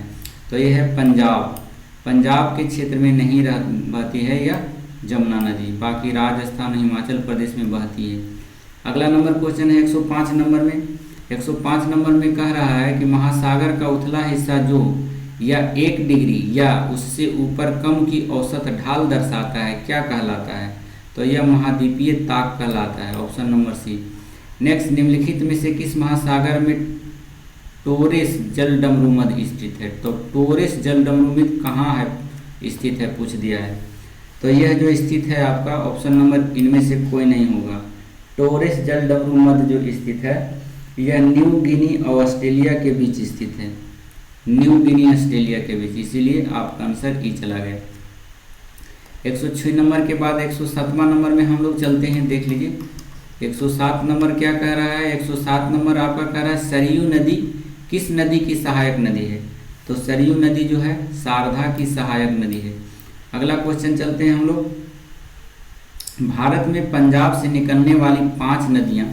तो यह है पंजाब। पंजाब के क्षेत्र में नहीं बहती है यह जमुना नदी, बाकी राजस्थान हिमाचल प्रदेश में बहती है। अगला नंबर क्वेश्चन है 105 नंबर में। 105 नंबर में कह रहा है कि महासागर का उथला हिस्सा जो या 1 डिग्री या उससे ऊपर कम की औसत ढाल दर्शाता है, क्या कहलाता है? तो यह महाद्वीपीय ताक कहलाता है, ऑप्शन नंबर सी। नेक्स्ट, निम्नलिखित में से किस महासागर में टोरेस जलडमरूमध स्थित है? तो टोरेस जलडमरूमध कहाँ है स्थित है पूछ दिया है। तो यह जो स्थित है आपका ऑप्शन नंबर इनमें से कोई नहीं होगा। टोरेस जलडमरूमध जो स्थित है यह न्यू गिनी और ऑस्ट्रेलिया के बीच स्थित है। न्यू गिनी ऑस्ट्रेलिया के बीच, इसीलिए आपका आंसर ई चला गया। 106 नंबर के बाद 107वां नंबर में हम लोग चलते हैं, देख लीजिए 107 नंबर क्या कह रहा है। 107 नंबर आपका कह रहा है सरयू नदी किस नदी की सहायक नदी है? तो सरयू नदी जो है शारदा की सहायक नदी है। अगला क्वेश्चन चलते हैं हम लोग, भारत में पंजाब से निकलने वाली 5 नदियां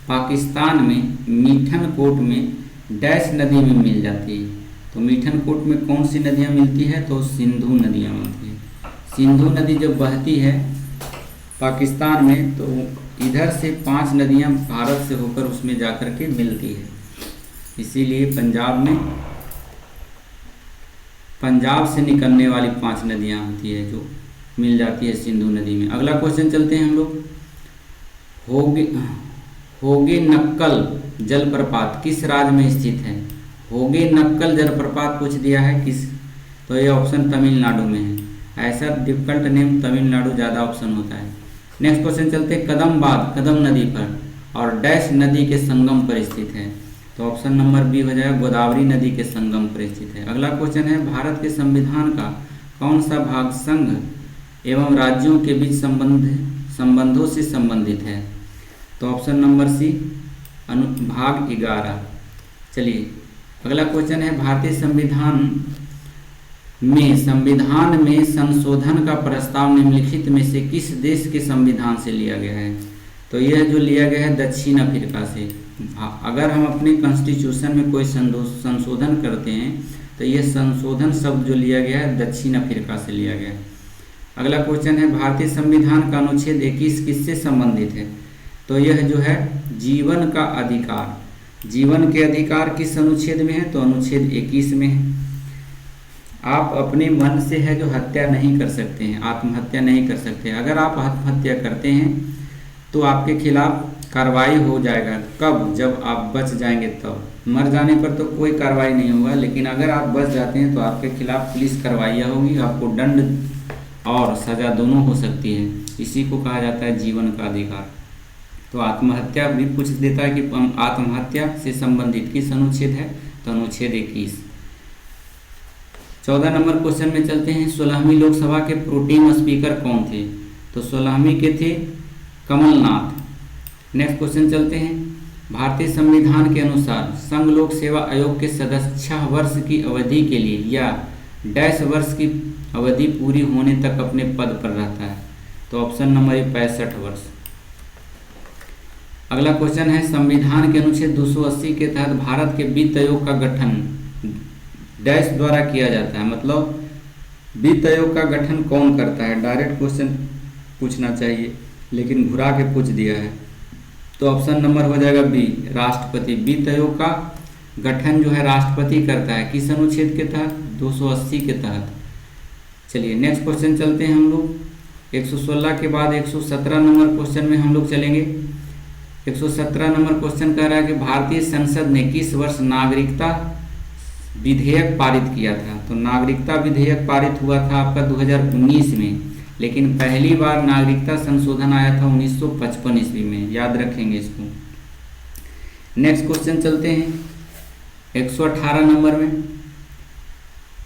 पाकिस्तान में मिठनकोट में डैश नदी में मिल जाती है। तो मिठनकोट में कौन सी नदियां मिलती है? तो सिंधु नदियां मिलती है। सिंधु नदी जब बहती है पाकिस्तान में तो इधर से 5 नदियां भारत से होकर उसमें जाकर के मिलती है, इसीलिए पंजाब से निकलने वाली 5 नदियां होती है जो मिल जाती है सिंधु नदी में। अगला क्वेश्चन चलते हैं हम लोग, होगे नक्कल जलप्रपात किस राज्य में स्थित है? होगे नक्कल जलप्रपात पूछ दिया है किस? तो ये ऑप्शन तमिलनाडु में है। ऐसा डिफिकल्ट नेम तमिलनाडु ज़्यादा ऑप्शन होता है। नेक्स्ट क्वेश्चन चलते हैं, कदमबाद कदम नदी पर और डैश नदी के संगम पर स्थित है। तो ऑप्शन नंबर बी हो जाएगा, गोदावरी नदी के संगम पर स्थित है। अगला क्वेश्चन है, भारत के संविधान का कौन सा भाग संघ एवं राज्यों के बीच संबंधों से संबंधित है? तो ऑप्शन नंबर सी भाग 11। चलिए अगला क्वेश्चन है, भारतीय संविधान में संशोधन का प्रस्ताव निम्नलिखित में से किस देश के संविधान से लिया गया है? तो यह जो लिया गया है दक्षिण अफ्रीका से। अगर हम अपने कॉन्स्टिट्यूशन में कोई संशोधन करते हैं तो यह संशोधन शब्द जो लिया गया है दक्षिण अफ्रीका से लिया गया है। अगला क्वेश्चन है, भारतीय संविधान का अनुच्छेद 21 किससे संबंधित है? तो यह जो है जीवन का अधिकार, जीवन के अधिकार किस अनुच्छेद में है? तो अनुच्छेद 21 में है। आप अपने मन से है जो हत्या नहीं कर सकते हैं, आत्महत्या नहीं कर सकते। अगर आप आत्महत्या करते हैं तो आपके खिलाफ कार्रवाई हो जाएगा। कब? जब आप बच जाएंगे तब। मर जाने पर तो कोई कार्रवाई नहीं होगा, लेकिन अगर आप बच जाते हैं तो आपके खिलाफ पुलिस कार्रवाइयाँ होगी, आपको दंड और सज़ा दोनों हो सकती है। इसी को कहा जाता है जीवन का अधिकार। तो आत्महत्या भी पूछ देता है कि आत्महत्या से संबंधित किस अनुच्छेद है? तो अनुच्छेद 21। 14 नंबर क्वेश्चन में चलते हैं, 16वीं लोकसभा के प्रोटेम स्पीकर कौन थे? तो 16वीं के थे कमलनाथ। नेक्स्ट क्वेश्चन चलते हैं, भारतीय संविधान के अनुसार संघ लोक सेवा आयोग के सदस्य 6 वर्ष की अवधि के लिए या डैश वर्ष की अवधि पूरी होने तक अपने पद पर रहता है। तो ऑप्शन नंबर 65 वर्ष। अगला क्वेश्चन है, संविधान के अनुच्छेद 280 के तहत भारत के वित्त आयोग का गठन डैश द्वारा किया जाता है। मतलब वित्त आयोग का गठन कौन करता है? डायरेक्ट क्वेश्चन पूछना चाहिए, लेकिन घुरा के पूछ दिया है। तो ऑप्शन नंबर हो जाएगा बी, राष्ट्रपति। वित्त आयोग का गठन जो है राष्ट्रपति करता है। किस अनुच्छेद के तहत? 280 के तहत। चलिए नेक्स्ट क्वेश्चन चलते हैं हम लोग। 116 के बाद 117 नंबर क्वेश्चन में हम लोग चलेंगे। 117 नंबर क्वेश्चन कह रहा है कि भारतीय संसद ने किस वर्ष नागरिकता विधेयक पारित किया था? तो नागरिकता विधेयक पारित हुआ था आपका 2019 में, लेकिन पहली बार नागरिकता संशोधन आया था 1955 ईस्वी में। याद रखेंगे इसको। नेक्स्ट क्वेश्चन चलते हैं 118 नंबर में,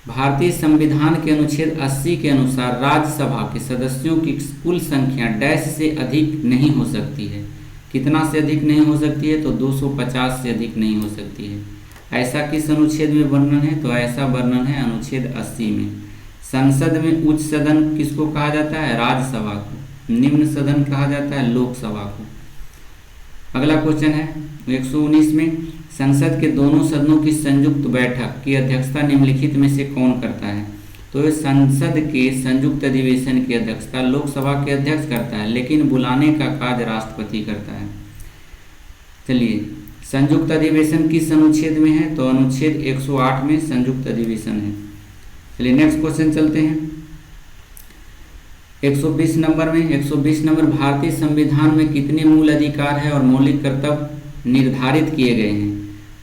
भारतीय संविधान के अनुच्छेद 80 के अनुसार राज्यसभा के सदस्यों की कुल संख्या डैश से अधिक नहीं हो सकती है। कितना से अधिक नहीं हो सकती है? तो 250 से अधिक नहीं हो सकती है। ऐसा किस अनुच्छेद में वर्णन है? तो ऐसा वर्णन है अनुच्छेद 80 में। संसद में उच्च सदन किसको कहा जाता है? राज्यसभा को। निम्न सदन कहा जाता है लोकसभा को। अगला क्वेश्चन है 119 में, संसद के दोनों सदनों की संयुक्त बैठक की अध्यक्षता निम्नलिखित में से कौन करता है? तो ये संसद के संयुक्त अधिवेशन की अध्यक्षता लोकसभा के अध्यक्ष करता है, लेकिन बुलाने का कार्य राष्ट्रपति करता है। चलिए, संयुक्त अधिवेशन किस अनुच्छेद में है? तो अनुच्छेद 108 में संयुक्त अधिवेशन है। चलिए नेक्स्ट क्वेश्चन चलते हैं 120 नंबर में। 120 नंबर, भारतीय संविधान में कितने मूल अधिकार है और मौलिक कर्तव्य निर्धारित किए गए हैं?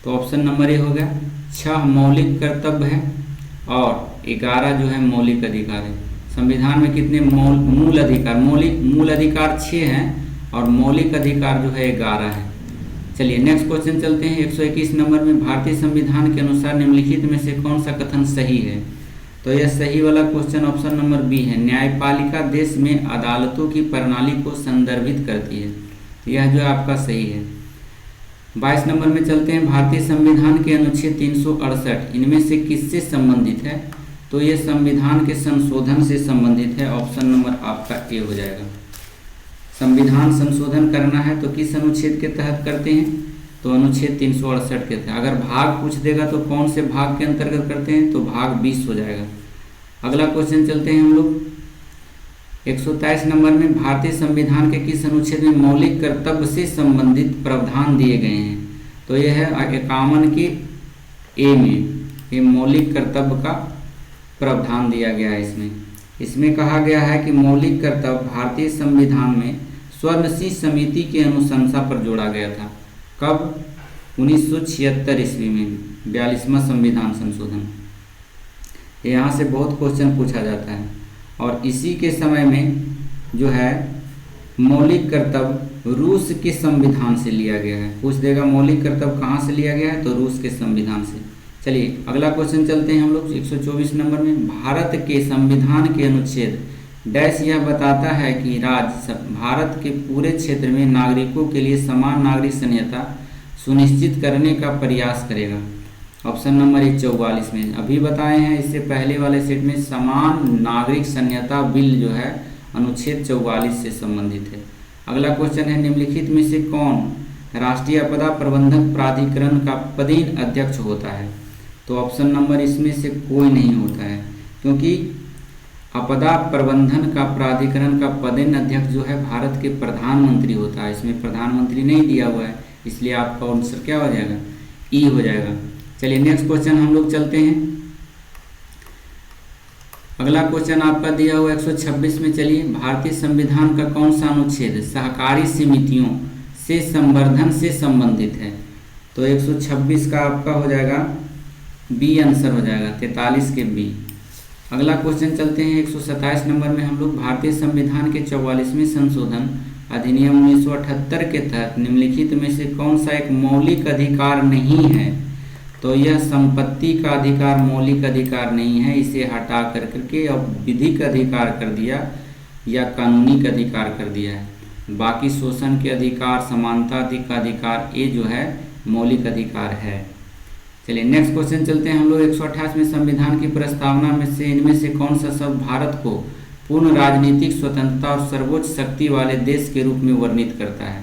तो ऑप्शन नंबर ए हो गया 6 मौलिक कर्तव्य है और 11 जो है मौलिक अधिकार है। संविधान में कितने मूल अधिकार? मूल अधिकार 6 हैं और मौलिक अधिकार जो है 11 है। चलिए नेक्स्ट क्वेश्चन चलते हैं 121 नंबर में, भारतीय संविधान के अनुसार निम्नलिखित में से कौन सा कथन सही है? तो यह सही वाला क्वेश्चन ऑप्शन नंबर बी है, न्यायपालिका देश में अदालतों की प्रणाली को संदर्भित करती है। यह जो आपका सही है। 22 नंबर में चलते हैं, भारतीय संविधान के अनुच्छेद 368 इनमें से किससे संबंधित है? तो यह संविधान के संशोधन से संबंधित है। ऑप्शन नंबर आपका ए हो जाएगा। संविधान संशोधन करना है तो किस अनुच्छेद के तहत करते हैं? तो अनुच्छेद 368 के तहत। अगर भाग पूछ देगा तो कौन से भाग के अंतर्गत करते हैं? तो भाग 20 हो जाएगा। अगला क्वेश्चन चलते हैं हम लोग 123 नंबर में, भारतीय संविधान के किस अनुच्छेद में मौलिक कर्तव्य से संबंधित प्रावधान दिए गए हैं? तो यह है 51 के ए में, ये मौलिक कर्तव्य का प्रावधान दिया गया है। इसमें कहा गया है कि मौलिक कर्तव्य भारतीय संविधान में स्वर्णसिंह समिति की अनुशंसा पर जोड़ा गया था। कब? 1976 ईस्वी में 42वां संविधान संशोधन। यहाँ से बहुत क्वेश्चन पूछा जाता है और इसी के समय में जो है मौलिक कर्तव्य रूस के संविधान से लिया गया है। पूछ देगा मौलिक कर्तव्य कहाँ से लिया गया है? तो रूस के संविधान से। चलिए अगला क्वेश्चन चलते हैं हम लोग 124 नंबर में, भारत के संविधान के अनुच्छेद डैश यह बताता है कि राज्य भारत के पूरे क्षेत्र में नागरिकों के लिए समान नागरिक संहिता सुनिश्चित करने का प्रयास करेगा। ऑप्शन नंबर 44 में अभी बताए हैं, इससे पहले वाले सेट में समान नागरिक संहिता बिल जो है अनुच्छेद 44 से संबंधित है। अगला क्वेश्चन है, निम्नलिखित में से कौन राष्ट्रीय आपदा प्रबंधन प्राधिकरण का पदेन अध्यक्ष होता है? तो ऑप्शन नंबर इसमें से कोई नहीं होता है, क्योंकि आपदा प्रबंधन का प्राधिकरण का पदेन अध्यक्ष जो है भारत के प्रधानमंत्री होता है। इसमें प्रधानमंत्री नहीं दिया हुआ है, इसलिए आपका आंसर क्या हो जाएगा? ई हो जाएगा। चलिए नेक्स्ट क्वेश्चन हम लोग चलते हैं। अगला क्वेश्चन आपका दिया हुआ 126 में। चलिए, भारतीय संविधान का कौन सा अनुच्छेद सहकारी समितियों से संवर्धन से संबंधित है? तो 126 का आपका हो जाएगा बी आंसर हो जाएगा, 43 के बी। अगला क्वेश्चन चलते हैं 127 नंबर में हम लोग, भारतीय संविधान के 44वें संशोधन अधिनियम 1978 के तहत निम्नलिखित में से कौन सा एक मौलिक अधिकार नहीं है? तो यह संपत्ति का अधिकार मौलिक अधिकार नहीं है, इसे हटा करके अब विधिक अधिकार कर दिया या कानूनी अधिकार कर दिया है। बाकी शोषण के अधिकार, समानता का अधिकार, ये जो है मौलिक अधिकार है। चलिए नेक्स्ट क्वेश्चन चलते हैं हम लोग 128वें संविधान की प्रस्तावना में से इनमें से कौन सा शब्द भारत को पूर्ण राजनीतिक स्वतंत्रता और सर्वोच्च शक्ति वाले देश के रूप में वर्णित करता है?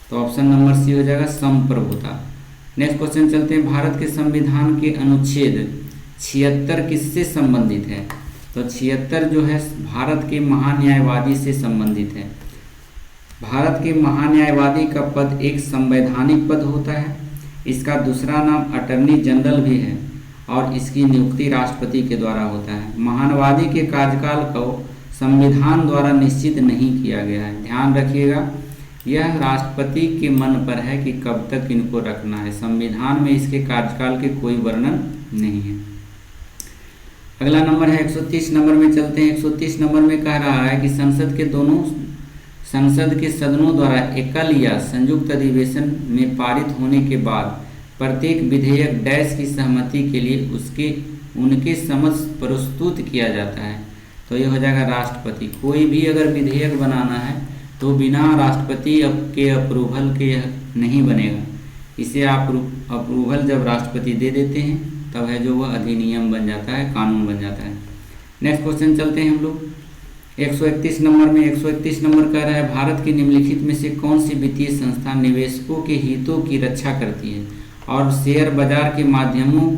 तो ऑप्शन नंबर सी हो जाएगा संप्रभुता। नेक्स्ट क्वेश्चन चलते हैं, भारत के संविधान के अनुच्छेद 76 किससे संबंधित है? तो 76 जो है भारत के महान्यायवादी से संबंधित है। भारत के महान्यायवादी का पद एक संवैधानिक पद होता है, इसका दूसरा नाम अटर्नी जनरल भी है और इसकी नियुक्ति राष्ट्रपति के द्वारा होता है। महान्यायवादी के कार्यकाल को संविधान द्वारा निश्चित नहीं किया गया है, ध्यान रखिएगा, यह राष्ट्रपति के मन पर है कि कब तक इनको रखना है। संविधान में इसके कार्यकाल के कोई वर्णन नहीं है। अगला नंबर है 130 नंबर में चलते हैं। 130 नंबर में कह रहा है कि संसद के सदनों द्वारा एकल या संयुक्त अधिवेशन में पारित होने के बाद प्रत्येक विधेयक डैश की सहमति के लिए उनके समक्ष प्रस्तुत किया जाता है। तो ये हो जाएगा राष्ट्रपति। कोई भी अगर विधेयक बनाना है तो बिना राष्ट्रपति के अप्रूवल के यह नहीं बनेगा, इसे आप अप्रूवल जब राष्ट्रपति दे देते हैं तब है जो वह अधिनियम बन जाता है, कानून बन जाता है। नेक्स्ट क्वेश्चन चलते हैं हम लोग 131 नंबर में। 131 नंबर कह रहा है भारत की निम्नलिखित में से कौन सी वित्तीय संस्था निवेशकों के हितों की रक्षा करती है और शेयर बाजार के माध्यमों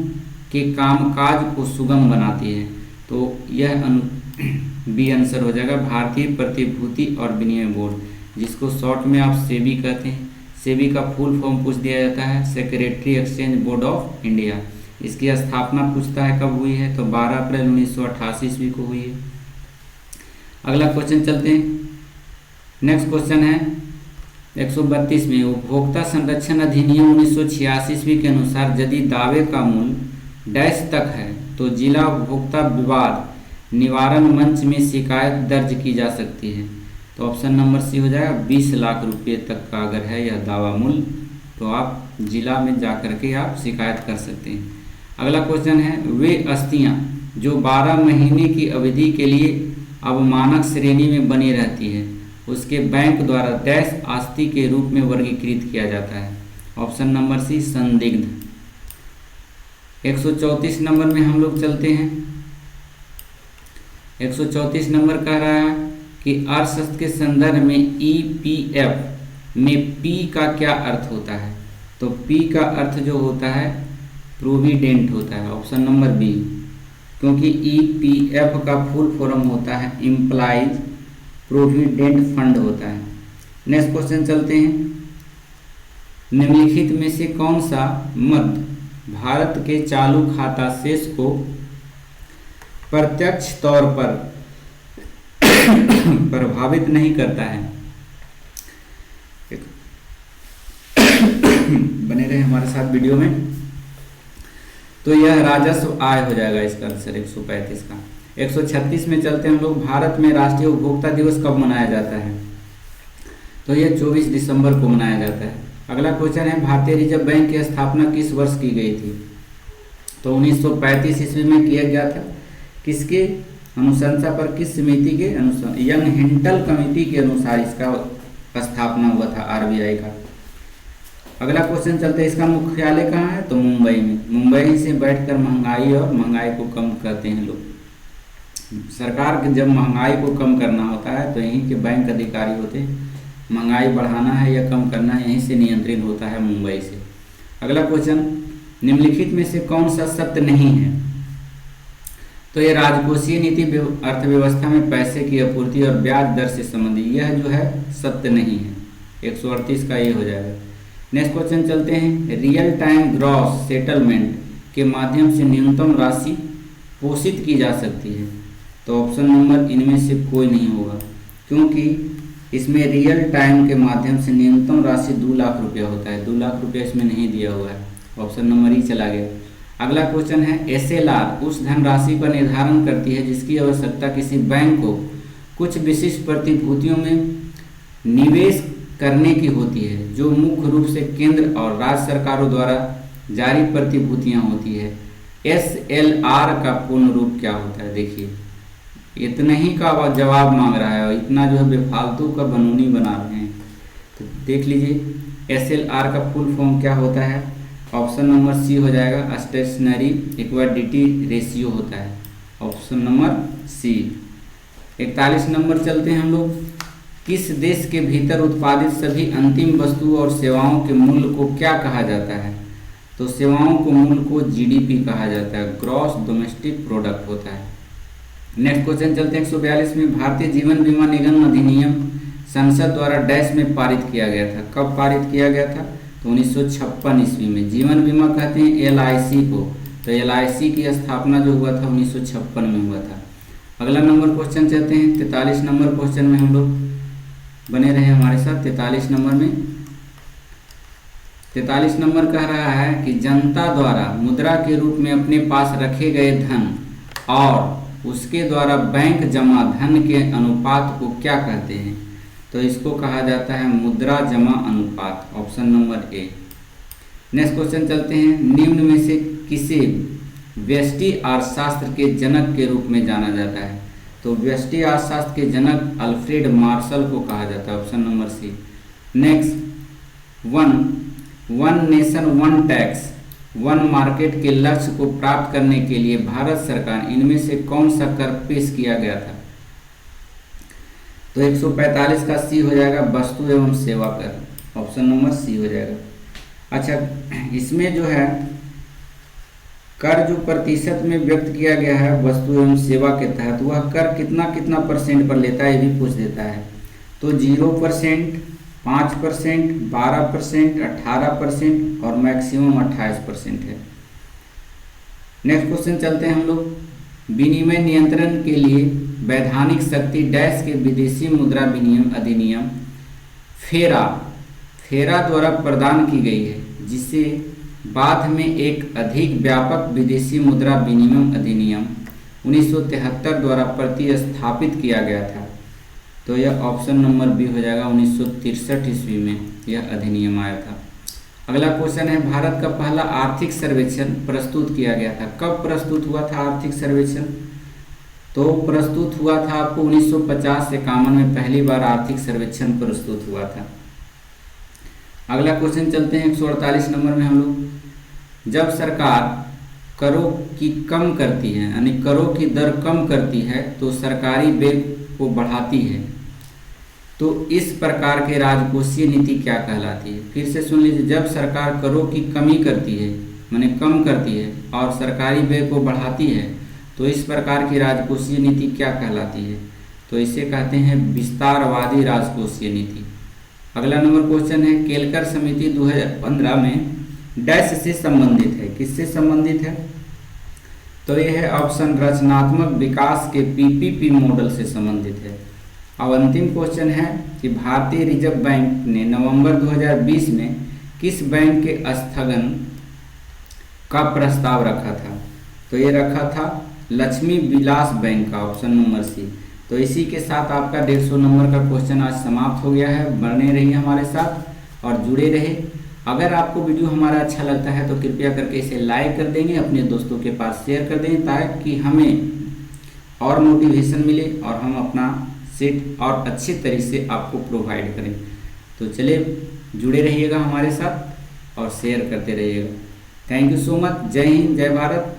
के कामकाज को सुगम बनाती है? तो यह बी आंसर हो जाएगा, भारतीय प्रतिभूति और विनिमय बोर्ड, जिसको शॉर्ट में आप सेबी कहते हैं। सेबी का फुल फॉर्म पूछ दिया जाता है, secretary exchange board of India. इसकी स्थापना पूछता है कब हुई है, तो 12 अप्रैल 1988 ईस्वी को हुई है। अगला क्वेश्चन चलते हैं। नेक्स्ट क्वेश्चन है 132 में, उपभोक्ता संरक्षण अधिनियम 1986 ईस्वी के अनुसार यदि दावे का मूल्य डैश तक है तो जिला उपभोक्ता विवाद निवारण मंच में शिकायत दर्ज की जा सकती है। तो ऑप्शन नंबर सी हो जाएगा, 20 लाख रुपये तक का अगर है यह दावा मूल्य तो आप जिला में जा कर के आप शिकायत कर सकते हैं। अगला क्वेश्चन है, वे अस्थियां जो 12 महीने की अवधि के लिए अवमानक श्रेणी में बनी रहती है उसके बैंक द्वारा डैश आस्ति के रूप में वर्गीकृत किया जाता है। ऑप्शन नंबर सी, संदिग्ध। 134 नंबर में हम लोग चलते हैं। 134 नंबर कह रहा है कि अर्थशास्त्र के संदर्भ में ईपीएफ में पी का क्या अर्थ होता है? तो पी का अर्थ जो होता है प्रोविडेंट होता है, ऑप्शन नंबर बी, क्योंकि ईपीएफ का फुल फॉर्म होता है एम्प्लॉइज प्रोविडेंट फंड होता है। नेक्स्ट क्वेश्चन चलते हैं, निम्नलिखित में से कौन सा मद भारत के चालू खाता शेष को प्रत्यक्ष तौर पर प्रभावित नहीं करता है? बने रहे हमारे साथ वीडियो में। तो यह राजस्व आय हो जाएगा इसका आंसर 135 का। 136 में चलते हैं हम लोग, भारत में राष्ट्रीय उपभोक्ता दिवस कब मनाया जाता है? तो यह 24 दिसंबर को मनाया जाता है। अगला क्वेश्चन है, भारतीय रिजर्व बैंक की स्थापना किस वर्ष की गई थी? तो 1935 ईस्वी में किया गया था। किसके अनुशंसा पर, किस समिति के अनुसार? यंग हिंटल कमेटी के अनुसार इसका स्थापना हुआ था आरबीआई का। अगला क्वेश्चन चलते हैं, इसका मुख्यालय कहाँ है? तो मुंबई में। मुंबई से बैठकर महंगाई को कम करते हैं लोग। सरकार के जब महंगाई को कम करना होता है तो यहीं के बैंक अधिकारी होते हैं, महंगाई बढ़ाना है या कम करना है यहीं से नियंत्रित होता है, मुंबई से। अगला क्वेश्चन, निम्नलिखित में से कौन सा सत्य नहीं है? तो ये राजकोषीय नीति अर्थव्यवस्था में पैसे की आपूर्ति और ब्याज दर से संबंधित, यह जो है सत्य नहीं है। 138 का ये हो जाएगा। नेक्स्ट क्वेश्चन चलते हैं, रियल टाइम ग्रॉस सेटलमेंट के माध्यम से न्यूनतम राशि पोषित की जा सकती है? तो ऑप्शन नंबर इनमें से कोई नहीं होगा, क्योंकि इसमें रियल टाइम के माध्यम से न्यूनतम राशि 2 लाख रुपया होता है। 2 लाख रुपया इसमें नहीं दिया हुआ है, ऑप्शन नंबर ही चला गया। अगला क्वेश्चन है, एसएलआर उस धनराशि का निर्धारण करती है जिसकी आवश्यकता किसी बैंक को कुछ विशिष्ट प्रतिभूतियों में निवेश करने की होती है, जो मुख्य रूप से केंद्र और राज्य सरकारों द्वारा जारी प्रतिभूतियां होती है। एसएलआर का पूर्ण रूप क्या होता है? देखिए, इतना ही का जवाब मांग रहा है और इतना जो है बेफालतू का बनूनी बना रहे हैं। तो देख लीजिए एसएलआर का फुल फॉर्म क्या होता है। ऑप्शन नंबर सी हो जाएगा, स्टेशनरी लिक्विडिटी रेशियो होता है, ऑप्शन नंबर सी। 41 नंबर चलते हैं हम लोग, किस देश के भीतर उत्पादित सभी अंतिम वस्तु और सेवाओं के मूल्य को क्या कहा जाता है? तो सेवाओं को मूल्य को जीडीपी कहा जाता है, ग्रॉस डोमेस्टिक प्रोडक्ट होता है। नेक्स्ट क्वेश्चन चलते हैं 142 में, भारतीय जीवन बीमा निगम अधिनियम संसद द्वारा डैश में पारित किया गया था। कब पारित किया गया था? तो 1956 ईस्वी में। जीवन बीमा कहते हैं एलआईसी को, तो एलआईसी की स्थापना जो हुआ था 1956 में हुआ था। अगला नंबर क्वेश्चन चलते हैं 43 नंबर क्वेश्चन में हम लोग, बने रहे हमारे साथ। 43 नंबर में 43 नंबर कह रहा है कि जनता द्वारा मुद्रा के रूप में अपने पास रखे गए धन और उसके द्वारा बैंक जमा धन के अनुपात को क्या कहते हैं? तो इसको कहा जाता है मुद्रा जमा अनुपात, ऑप्शन नंबर ए। नेक्स्ट क्वेश्चन चलते हैं, निम्न में से किसे व्यष्टि अर्थशास्त्र के जनक के रूप में जाना जाता है? तो व्यष्टि अर्थशास्त्र के जनक अल्फ्रेड मार्शल को कहा जाता है, option number C. Next 1, one nation one tax one market के लक्ष्य को प्राप्त करने के लिए भारत सरकार इनमें से कौन सा कर पेश किया गया था? तो 145 का सी हो जाएगा, वस्तु एवं सेवा कर, ऑप्शन नंबर सी हो जाएगा। अच्छा, इसमें जो है कर जो प्रतिशत में व्यक्त किया गया है वस्तु एवं सेवा के तहत, वह कर कितना कितना परसेंट पर लेता है ये भी पूछ देता है। तो 0%, 5%, 12%, 18% और मैक्सिमम 28% है। नेक्स्ट क्वेश्चन चलते हैं हम लोग। विनिमय नियंत्रण के लिए वैधानिक शक्ति डैश के विदेशी मुद्रा विनिमय अधिनियम फेरा द्वारा प्रदान की गई है, जिसे बाद में एक अधिक व्यापक विदेशी मुद्रा विनिमय अधिनियम 1973 द्वारा प्रतिस्थापित किया गया था। तो यह ऑप्शन नंबर बी हो जाएगा, 1963 ईस्वी में यह अधिनियम आया था। अगला क्वेश्चन है, भारत का पहला आर्थिक सर्वेक्षण प्रस्तुत किया गया था। कब प्रस्तुत हुआ था आर्थिक सर्वेक्षण? तो प्रस्तुत हुआ था आपको 1950-51 में पहली बार आर्थिक सर्वेक्षण प्रस्तुत हुआ था। अगला क्वेश्चन चलते हैं 148 नंबर में हम लोग। जब सरकार करों की कम करती है, यानी करों की दर कम करती है, तो सरकारी व्यय को बढ़ाती है, तो इस प्रकार के राजकोषीय नीति क्या कहलाती है? फिर से सुन लीजिए। जब सरकार करों की कमी करती है, माने कम करती है, और सरकारी व्यय को बढ़ाती है, तो इस प्रकार की राजकोषीय नीति क्या कहलाती है? तो इसे कहते हैं विस्तारवादी राजकोषीय नीति। अगला नंबर क्वेश्चन है, केलकर समिति 2015 में डैश से संबंधित है। किससे संबंधित है? तो यह है ऑप्शन रचनात्मक विकास के पीपीपी मॉडल से संबंधित है। अब अंतिम क्वेश्चन है कि भारतीय रिजर्व बैंक ने नवंबर 2020 में किस बैंक के स्थगन का प्रस्ताव रखा था? तो ये रखा था लक्ष्मी विलास बैंक का, ऑप्शन नंबर सी। तो इसी के साथ आपका 150 नंबर का क्वेश्चन आज समाप्त हो गया है। बने रहिए हमारे साथ और जुड़े रहे। अगर आपको वीडियो हमारा अच्छा लगता है तो कृपया करके इसे लाइक कर देंगे, अपने दोस्तों के पास शेयर कर देंगे, ताकि हमें और मोटिवेशन मिले और हम अपना सेट और अच्छे तरीके से आपको प्रोवाइड करें। तो चलिए जुड़े रहिएगा हमारे साथ और शेयर करते रहिएगा। Thank you so much. जय हिंद, जय भारत।